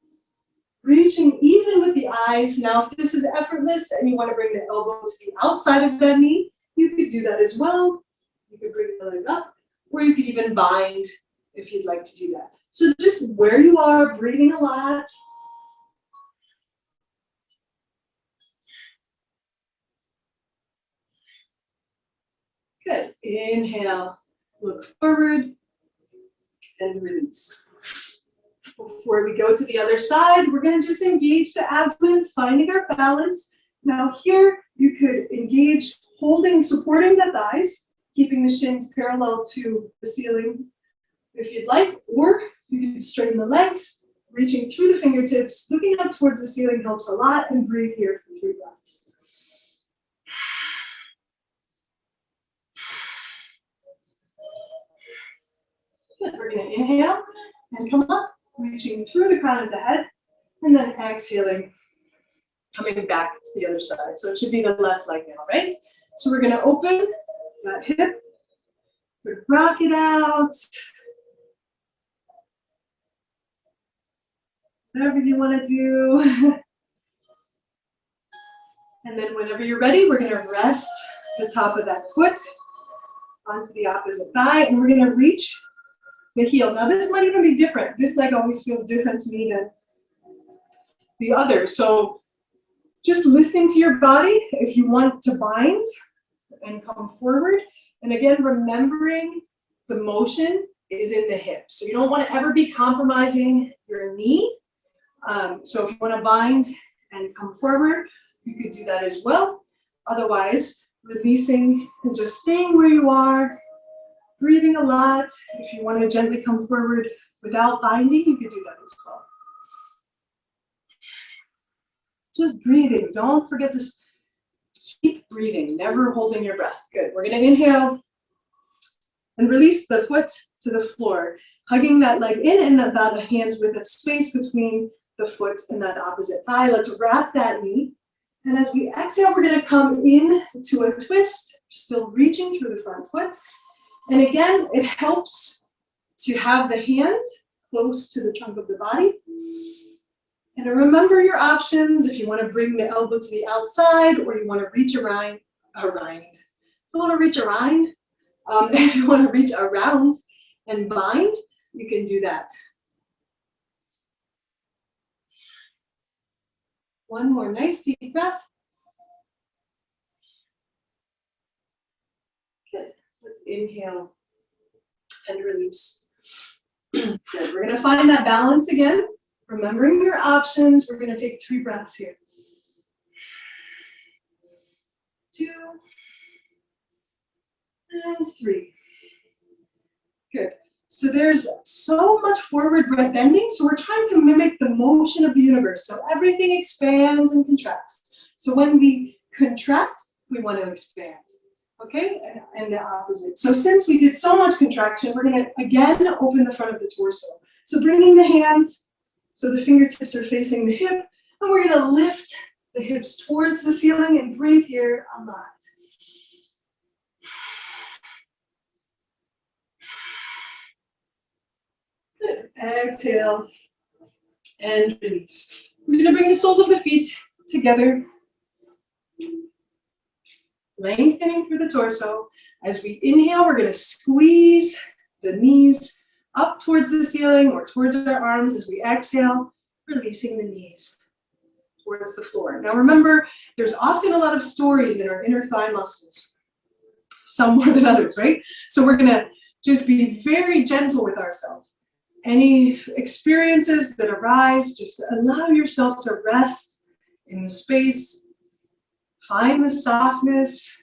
reaching even with the eyes. Now, if this is effortless and you want to bring the elbow to the outside of that knee, you could do that as well. You could bring the leg up, or you could even bind if you'd like to do that. So just where you are, breathing a lot. Good. Inhale, look forward, and release. Before we go to the other side, we're going to just engage the abdomen, finding our balance. Now here, you could engage holding, supporting the thighs, keeping the shins parallel to the ceiling if you'd like, or you could straighten the legs, reaching through the fingertips, looking up towards the ceiling helps a lot, and breathe here for 3 breaths. Good. We're going to inhale and come up, reaching through the crown of the head, and then exhaling, coming back to the other side. So it should be the left leg now, right? So we're going to open that hip, rock it out. Whatever you want to do. And then whenever you're ready, we're going to rest the top of that foot onto the opposite thigh, and we're going to reach the heel. Now this might even be different. This leg always feels different to me than the other. So just listening to your body if you want to bind and come forward. And again, remembering the motion is in the hip. So you don't want to ever be compromising your knee. So if you want to bind and come forward, you could do that as well. Otherwise, releasing and just staying where you are, breathing a lot. If you want to gently come forward without binding, you could do that as well. Just breathing. Don't forget to keep breathing, never holding your breath. Good. We're going to inhale and release the foot to the floor, hugging that leg in and about a hand's width of space between the foot and that opposite thigh. Let's wrap that knee. And as we exhale, we're going to come in to a twist, still reaching through the front foot. And again, it helps to have the hand close to the trunk of the body. And remember your options if you want to bring the elbow to the outside or you want to reach around. If you want to reach around, if you want to reach around and bind, you can do that. One more nice deep breath. Good. Let's inhale and release. Good. We're going to find that balance again. Remembering your options, we're going to take 3 breaths here. 2 and 3. Good. So there's so much forward bending, so we're trying to mimic the motion of the universe. So everything expands and contracts. So when we contract, we want to expand. Okay, and the opposite. So since we did so much contraction, we're going to again open the front of the torso. So bringing the hands so the fingertips are facing the hip, and we're going to lift the hips towards the ceiling and breathe here a lot. Good. Exhale and release. We're going to bring the soles of the feet together, lengthening through the torso. As we inhale, we're going to squeeze the knees up towards the ceiling or towards our arms. As we exhale, releasing the knees towards the floor. Now remember, there's often a lot of stories in our inner thigh muscles, some more than others, right? So we're going to just be very gentle with ourselves. Any experiences that arise, just allow yourself to rest in the space. Find the softness.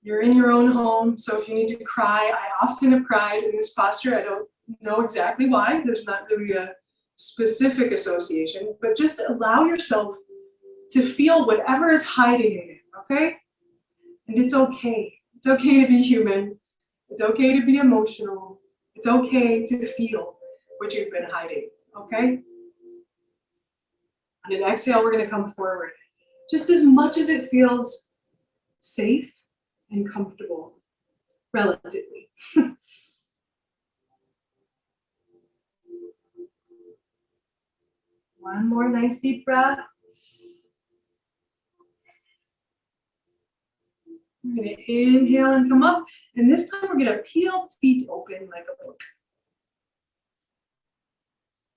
You're in your own home, so if you need to cry, I often have cried in this posture. I don't know exactly why. There's not really a specific association, but just allow yourself to feel whatever is hiding in it, okay? And it's okay. It's okay to be human. It's okay to be emotional. It's okay to feel what you've been hiding, okay? On an exhale, we're going to come forward. Just as much as it feels safe and comfortable, relatively. One more nice deep breath. We're going to inhale and come up. And this time we're going to peel feet open like a book.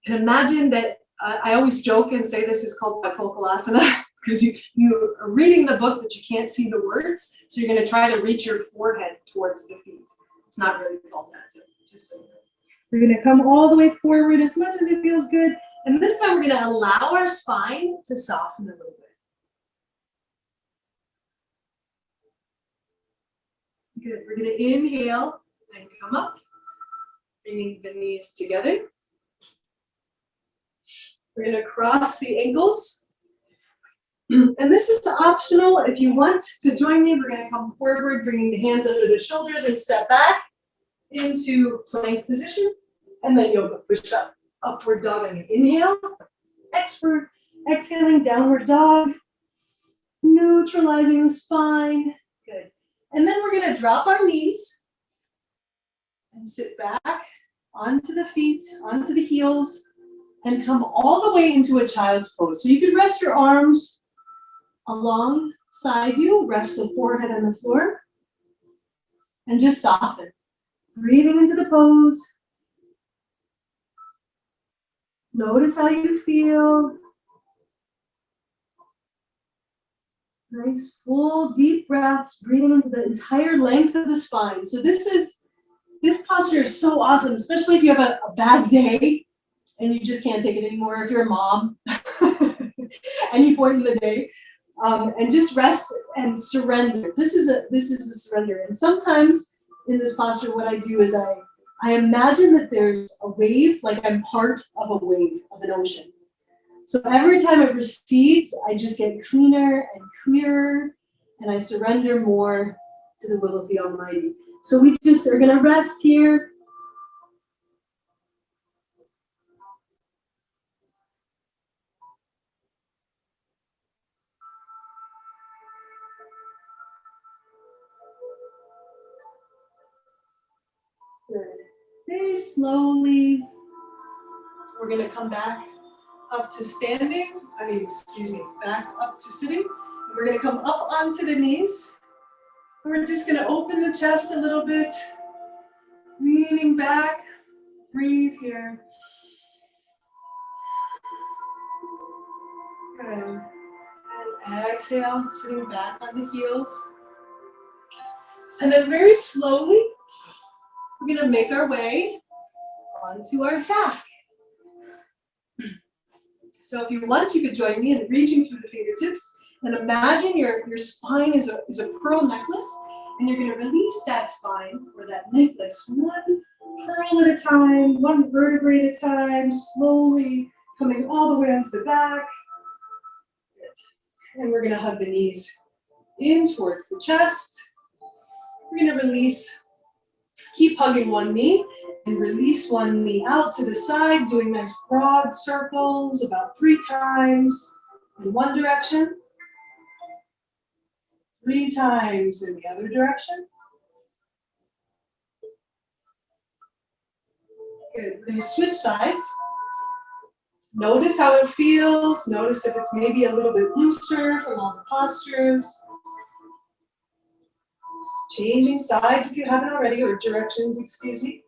And imagine that, I always joke and say this is called bifocalasana because you are reading the book but you can't see the words. So you're going to try to reach your forehead towards the feet. It's not really called that, just so you know. We're going to come all the way forward as much as it feels good. And this time we're going to allow our spine to soften a little bit. Good. We're going to inhale and come up, bringing the knees together. We're going to cross the ankles. And this is optional. If you want to join me, we're going to come forward, bringing the hands under the shoulders and step back into plank position. And then yoga push up, upward dog on the inhale. Exhaling, downward dog. Neutralizing the spine. Good. And then we're going to drop our knees and sit back onto the feet, onto the heels, and come all the way into a child's pose. So you can rest your arms alongside you, rest the forehead on the floor, and just soften. Breathing into the pose. Notice how you feel. Nice, full, deep breaths, breathing into the entire length of the spine. So this posture is so awesome, especially if you have a bad day and you just can't take it anymore. If you're a mom, any point in the day, and just rest and surrender. This is a surrender. And sometimes in this posture, what I do is I imagine that there's a wave, like I'm part of a wave of an ocean. So every time it recedes, I just get cleaner and clearer, and I surrender more to the will of the Almighty. So we just are going to rest here. Good. Very slowly, we're going to come back up to standing. Back up to sitting. We're going to come up onto the knees. We're just going to open the chest a little bit, leaning back. Breathe here. Good. And exhale, sitting back on the heels. And then very slowly, we're going to make our way onto our back. So if you want, you could join me in reaching through the fingertips and imagine your spine is a pearl necklace, and you're going to release that spine or that necklace one pearl at a time, one vertebrae at a time, slowly coming all the way onto the back. And we're going to hug the knees in towards the chest. We're going to release, keep hugging one knee and release one knee out to the side, doing nice broad circles about 3 times in one direction, 3 times in the other direction. Good. We're going to switch sides. Notice how it feels. Notice if it's maybe a little bit looser from all the postures. Changing sides if you haven't already, or directions, excuse me.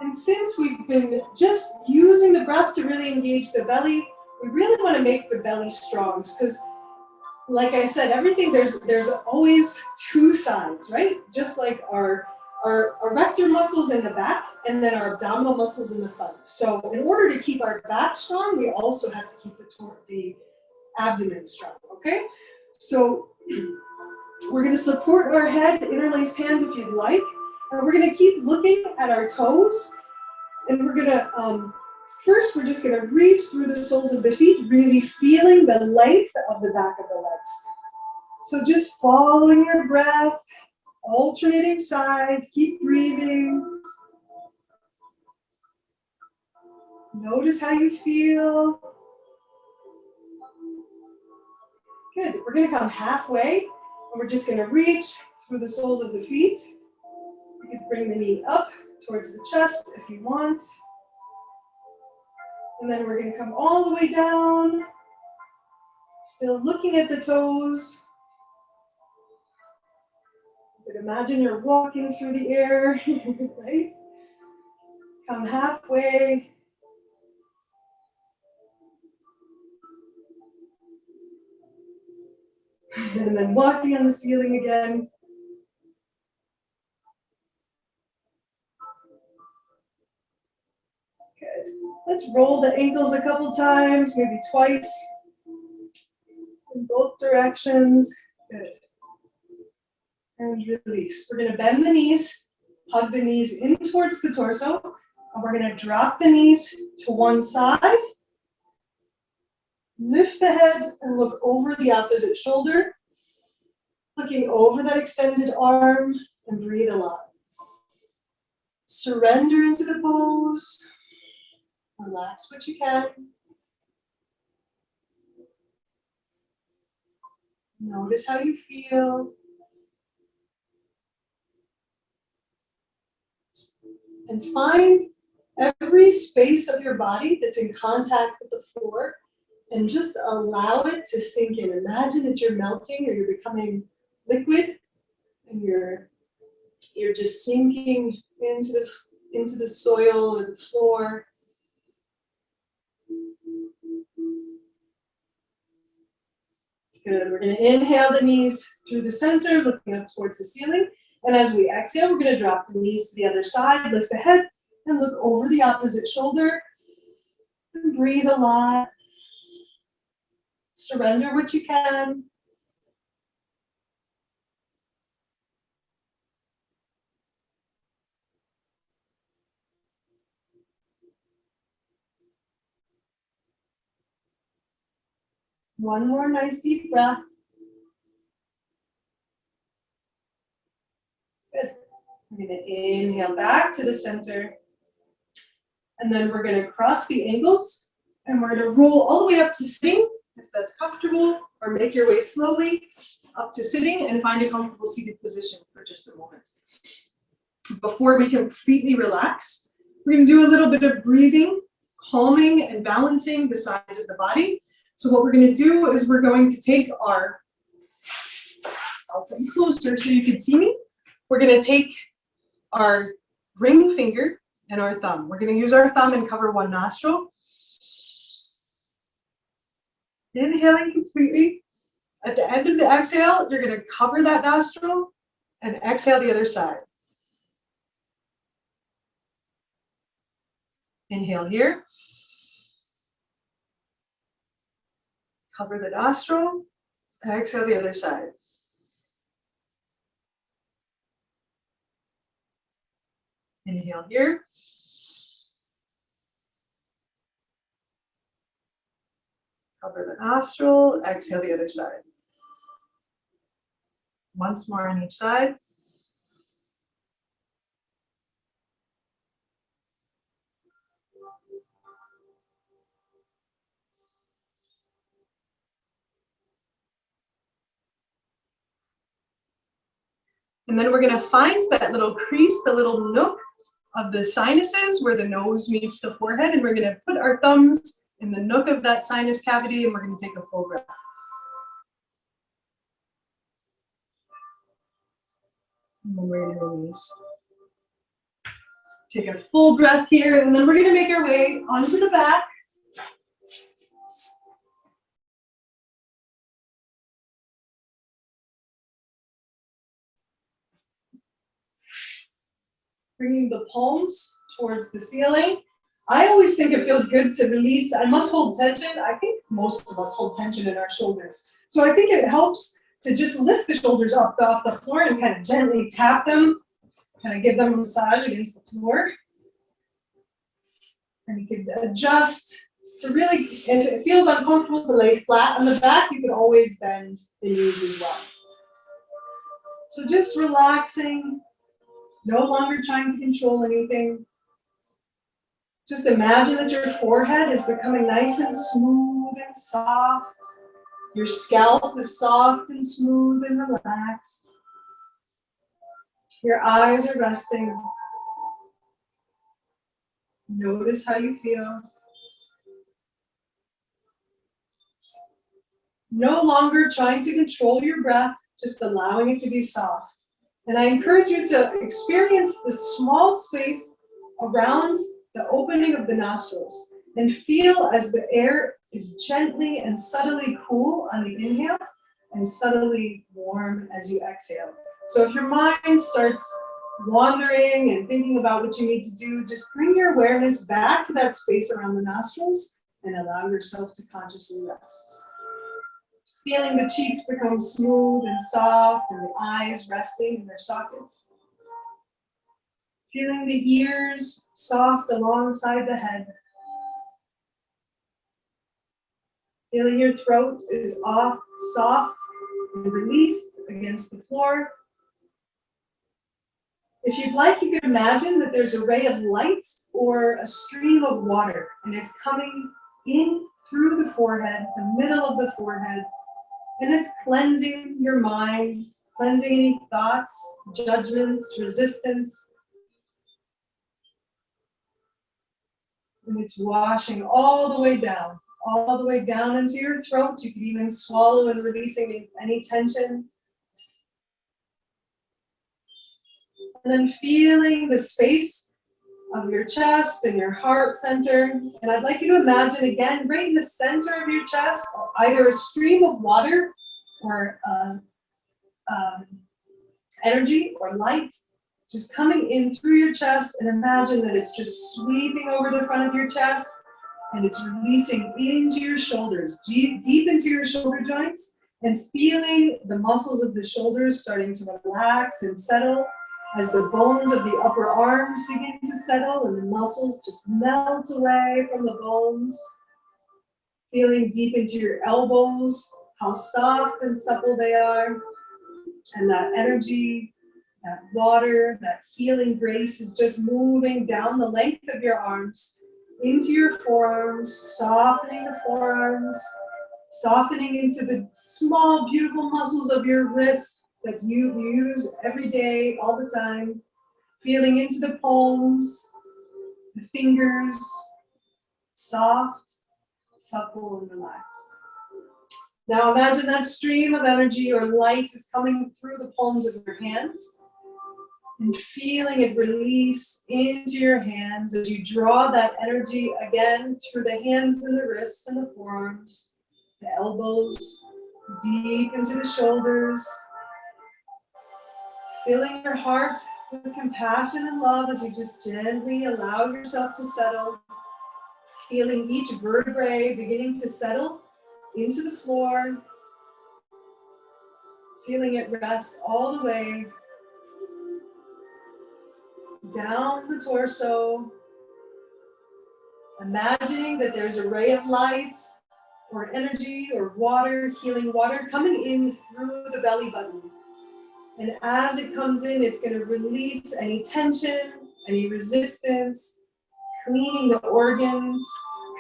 And since we've been just using the breath to really engage the belly, we really want to make the belly strong, because like I said, everything, there's always 2 sides, right? Just like our erector muscles in the back and then our abdominal muscles in the front. So in order to keep our back strong, we also have to keep the abdomen strong, okay? So we're going to support our head, interlaced hands if you'd like, and we're going to keep looking at our toes, and we're going to, first we're just going to reach through the soles of the feet, really feeling the length of the back of the legs. So just following your breath, alternating sides, keep breathing. Notice how you feel. Good. We're going to come halfway, and we're just going to reach through the soles of the feet. You can bring the knee up towards the chest if you want. And then we're going to come all the way down, still looking at the toes. You can imagine you're walking through the air, right? Come halfway. And then walking on the ceiling again. Good. Let's roll the ankles a couple times, maybe twice. In both directions. Good. And release. We're going to bend the knees, hug the knees in towards the torso, and we're going to drop the knees to one side. Lift the head and look over the opposite shoulder. Looking over that extended arm and breathe a lot. Surrender into the pose. Relax what you can. Notice how you feel. And find every space of your body that's in contact with the floor and just allow it to sink in. Imagine that you're melting or you're becoming liquid and you're just sinking into the soil or the floor. Good. We're going to inhale the knees through the center, looking up towards the ceiling. And as we exhale, we're going to drop the knees to the other side, lift the head, and look over the opposite shoulder. And breathe a lot. Surrender what you can. One more nice deep breath. Good. We're going to inhale back to the center. And then we're going to cross the ankles. And we're going to roll all the way up to sitting, if that's comfortable, or make your way slowly up to sitting and find a comfortable seated position for just a moment. Before we completely relax, we're going to do a little bit of breathing, calming and balancing the sides of the body. So what we're going to do is we're going to take our, I'll come closer so you can see me. We're going to take our ring finger and our thumb. We're going to use our thumb and cover one nostril. Inhaling completely. At the end of the exhale, you're going to cover that nostril and exhale the other side. Inhale here. Cover the nostril, exhale the other side. Inhale here. Cover the nostril, exhale the other side. Once more on each side. And then we're going to find that little crease, the little nook of the sinuses where the nose meets the forehead. And we're going to put our thumbs in the nook of that sinus cavity and we're going to take a full breath. And then we're going to release. Take a full breath here and then we're going to make our way onto the back. Bringing the palms towards the ceiling. I always think it feels good to release. I must hold tension. I think most of us hold tension in our shoulders. So I think it helps to just lift the shoulders up off the floor and kind of gently tap them, kind of give them a massage against the floor. And you can adjust to really, if it feels uncomfortable to lay flat on the back, you can always bend the knees as well. So just relaxing. No longer trying to control anything. Just imagine that your forehead is becoming nice and smooth and soft. Your scalp is soft and smooth and relaxed. Your eyes are resting. Notice how you feel. No longer trying to control your breath, just allowing it to be soft. And I encourage you to experience the small space around the opening of the nostrils and feel as the air is gently and subtly cool on the inhale and subtly warm as you exhale. So if your mind starts wandering and thinking about what you need to do, just bring your awareness back to that space around the nostrils and allow yourself to consciously rest. Feeling the cheeks become smooth and soft and the eyes resting in their sockets. Feeling the ears soft alongside the head. Feeling your throat is soft and released against the floor. If you'd like, you can imagine that there's a ray of light or a stream of water, and it's coming in through the forehead, the middle of the forehead, and it's cleansing your mind, cleansing any thoughts, judgments, resistance. And it's washing all the way down into your throat. You can even swallow and releasing any tension. And then feeling the space of your chest and your heart center. And I'd like you to imagine again, right in the center of your chest, either a stream of water or energy or light just coming in through your chest, and imagine that it's just sweeping over the front of your chest and it's releasing into your shoulders, deep into your shoulder joints, and feeling the muscles of the shoulders starting to relax and settle as the bones of the upper arms begin to settle and the muscles just melt away from the bones. Feeling deep into your elbows, how soft and supple they are, and that energy, that water, that healing grace is just moving down the length of your arms into your forearms, softening the forearms, softening into the small, beautiful muscles of your wrist that you use every day, all the time. Feeling into the palms, the fingers, soft, supple, and relaxed. Now imagine that stream of energy or light is coming through the palms of your hands and feeling it release into your hands as you draw that energy again through the hands and the wrists and the forearms, the elbows, deep into the shoulders. Filling your heart with compassion and love as you just gently allow yourself to settle. Feeling each vertebrae beginning to settle into the floor. Feeling it rest all the way down the torso. Imagining that there's a ray of light or energy or water, healing water coming in through the belly button. And as it comes in, it's going to release any tension, any resistance, cleaning the organs,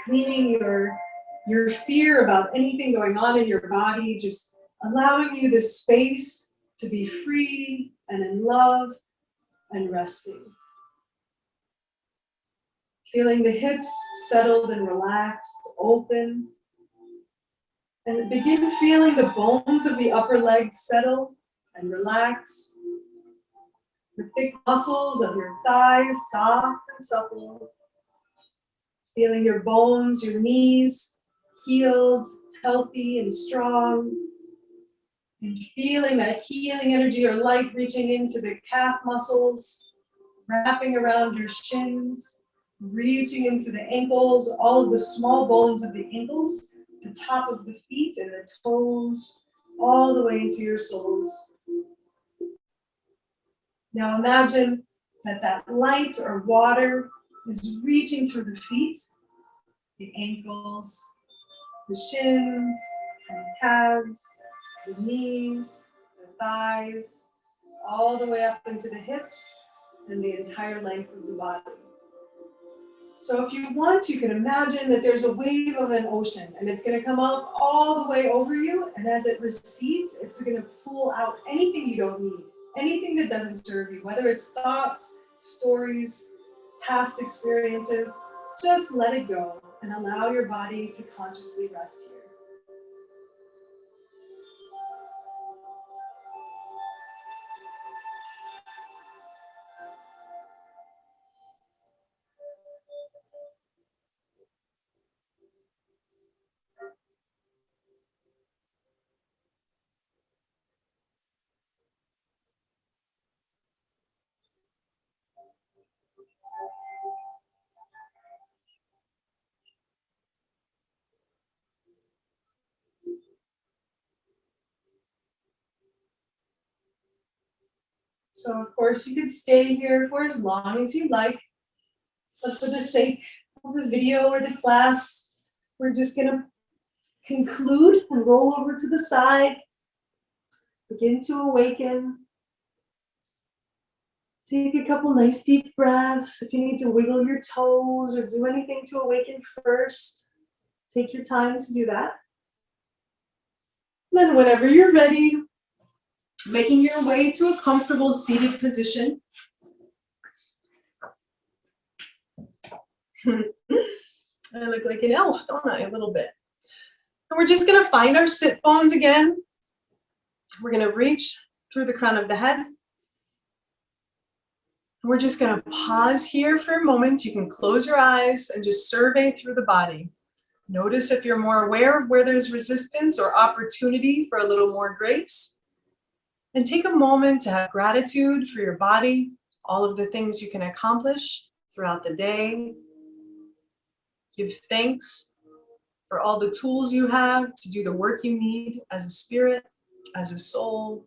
cleaning your fear about anything going on in your body, just allowing you the space to be free and in love and resting. Feeling the hips settled and relaxed, open. And begin feeling the bones of the upper legs settle and relax. The thick muscles of your thighs soft and supple. Feeling your bones, your knees healed, healthy, and strong. And feeling that healing energy or light reaching into the calf muscles, wrapping around your shins, reaching into the ankles, all of the small bones of the ankles, the top of the feet and the toes, all the way into your soles. Now imagine that light or water is reaching through the feet, the ankles, the shins, and the calves, the knees, the thighs, all the way up into the hips and the entire length of the body. So if you want, you can imagine that there's a wave of an ocean and it's gonna come up all the way over you, and as it recedes, it's gonna pull out anything you don't need, anything that doesn't serve you, whether it's thoughts, stories, past experiences. Just let it go and allow your body to consciously rest here. So of course you could stay here for as long as you like, but for the sake of the video or the class, we're just gonna conclude and roll over to the side. Begin to awaken. Take a couple nice deep breaths. If you need to wiggle your toes or do anything to awaken first, take your time to do that. Then whenever you're ready, making your way to a comfortable seated position. I look like an elf, don't I, a little bit? And we're just gonna find our sit bones again. We're gonna reach through the crown of the head. We're just gonna pause here for a moment. You can close your eyes and just survey through the body. Notice if you're more aware of where there's resistance or opportunity for a little more grace. And take a moment to have gratitude for your body, all of the things you can accomplish throughout the day. Give thanks for all the tools you have to do the work you need as a spirit, as a soul.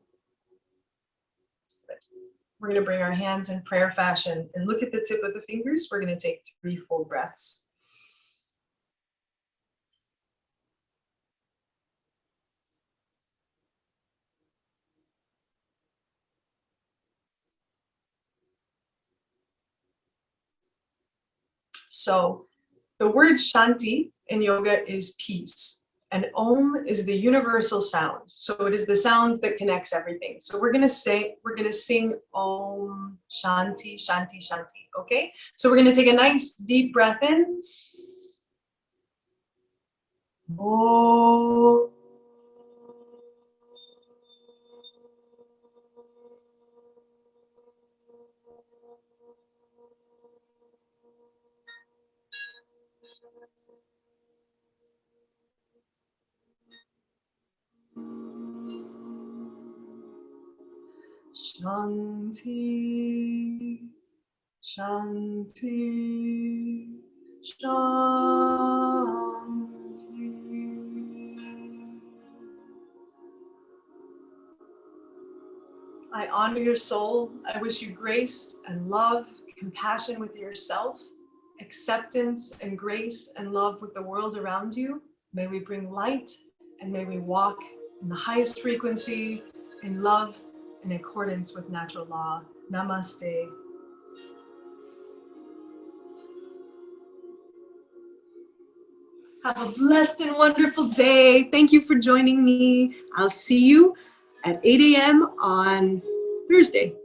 We're going to bring our hands in prayer fashion and look at the tip of the fingers. We're going to take 3 full breaths. So the word shanti in yoga is peace, and om is the universal sound. So it is the sound that connects everything. So we're gonna sing om shanti, shanti, shanti, okay? So we're gonna take a nice deep breath in. Om. Shanti, shanti, shanti. I honor your soul. I wish you grace and love, compassion with yourself, acceptance and grace and love with the world around you. May we bring light and may we walk in the highest frequency, in love, in accordance with natural law. Namaste. Have a blessed and wonderful day. Thank you for joining me. I'll see you at 8 a.m. on Thursday.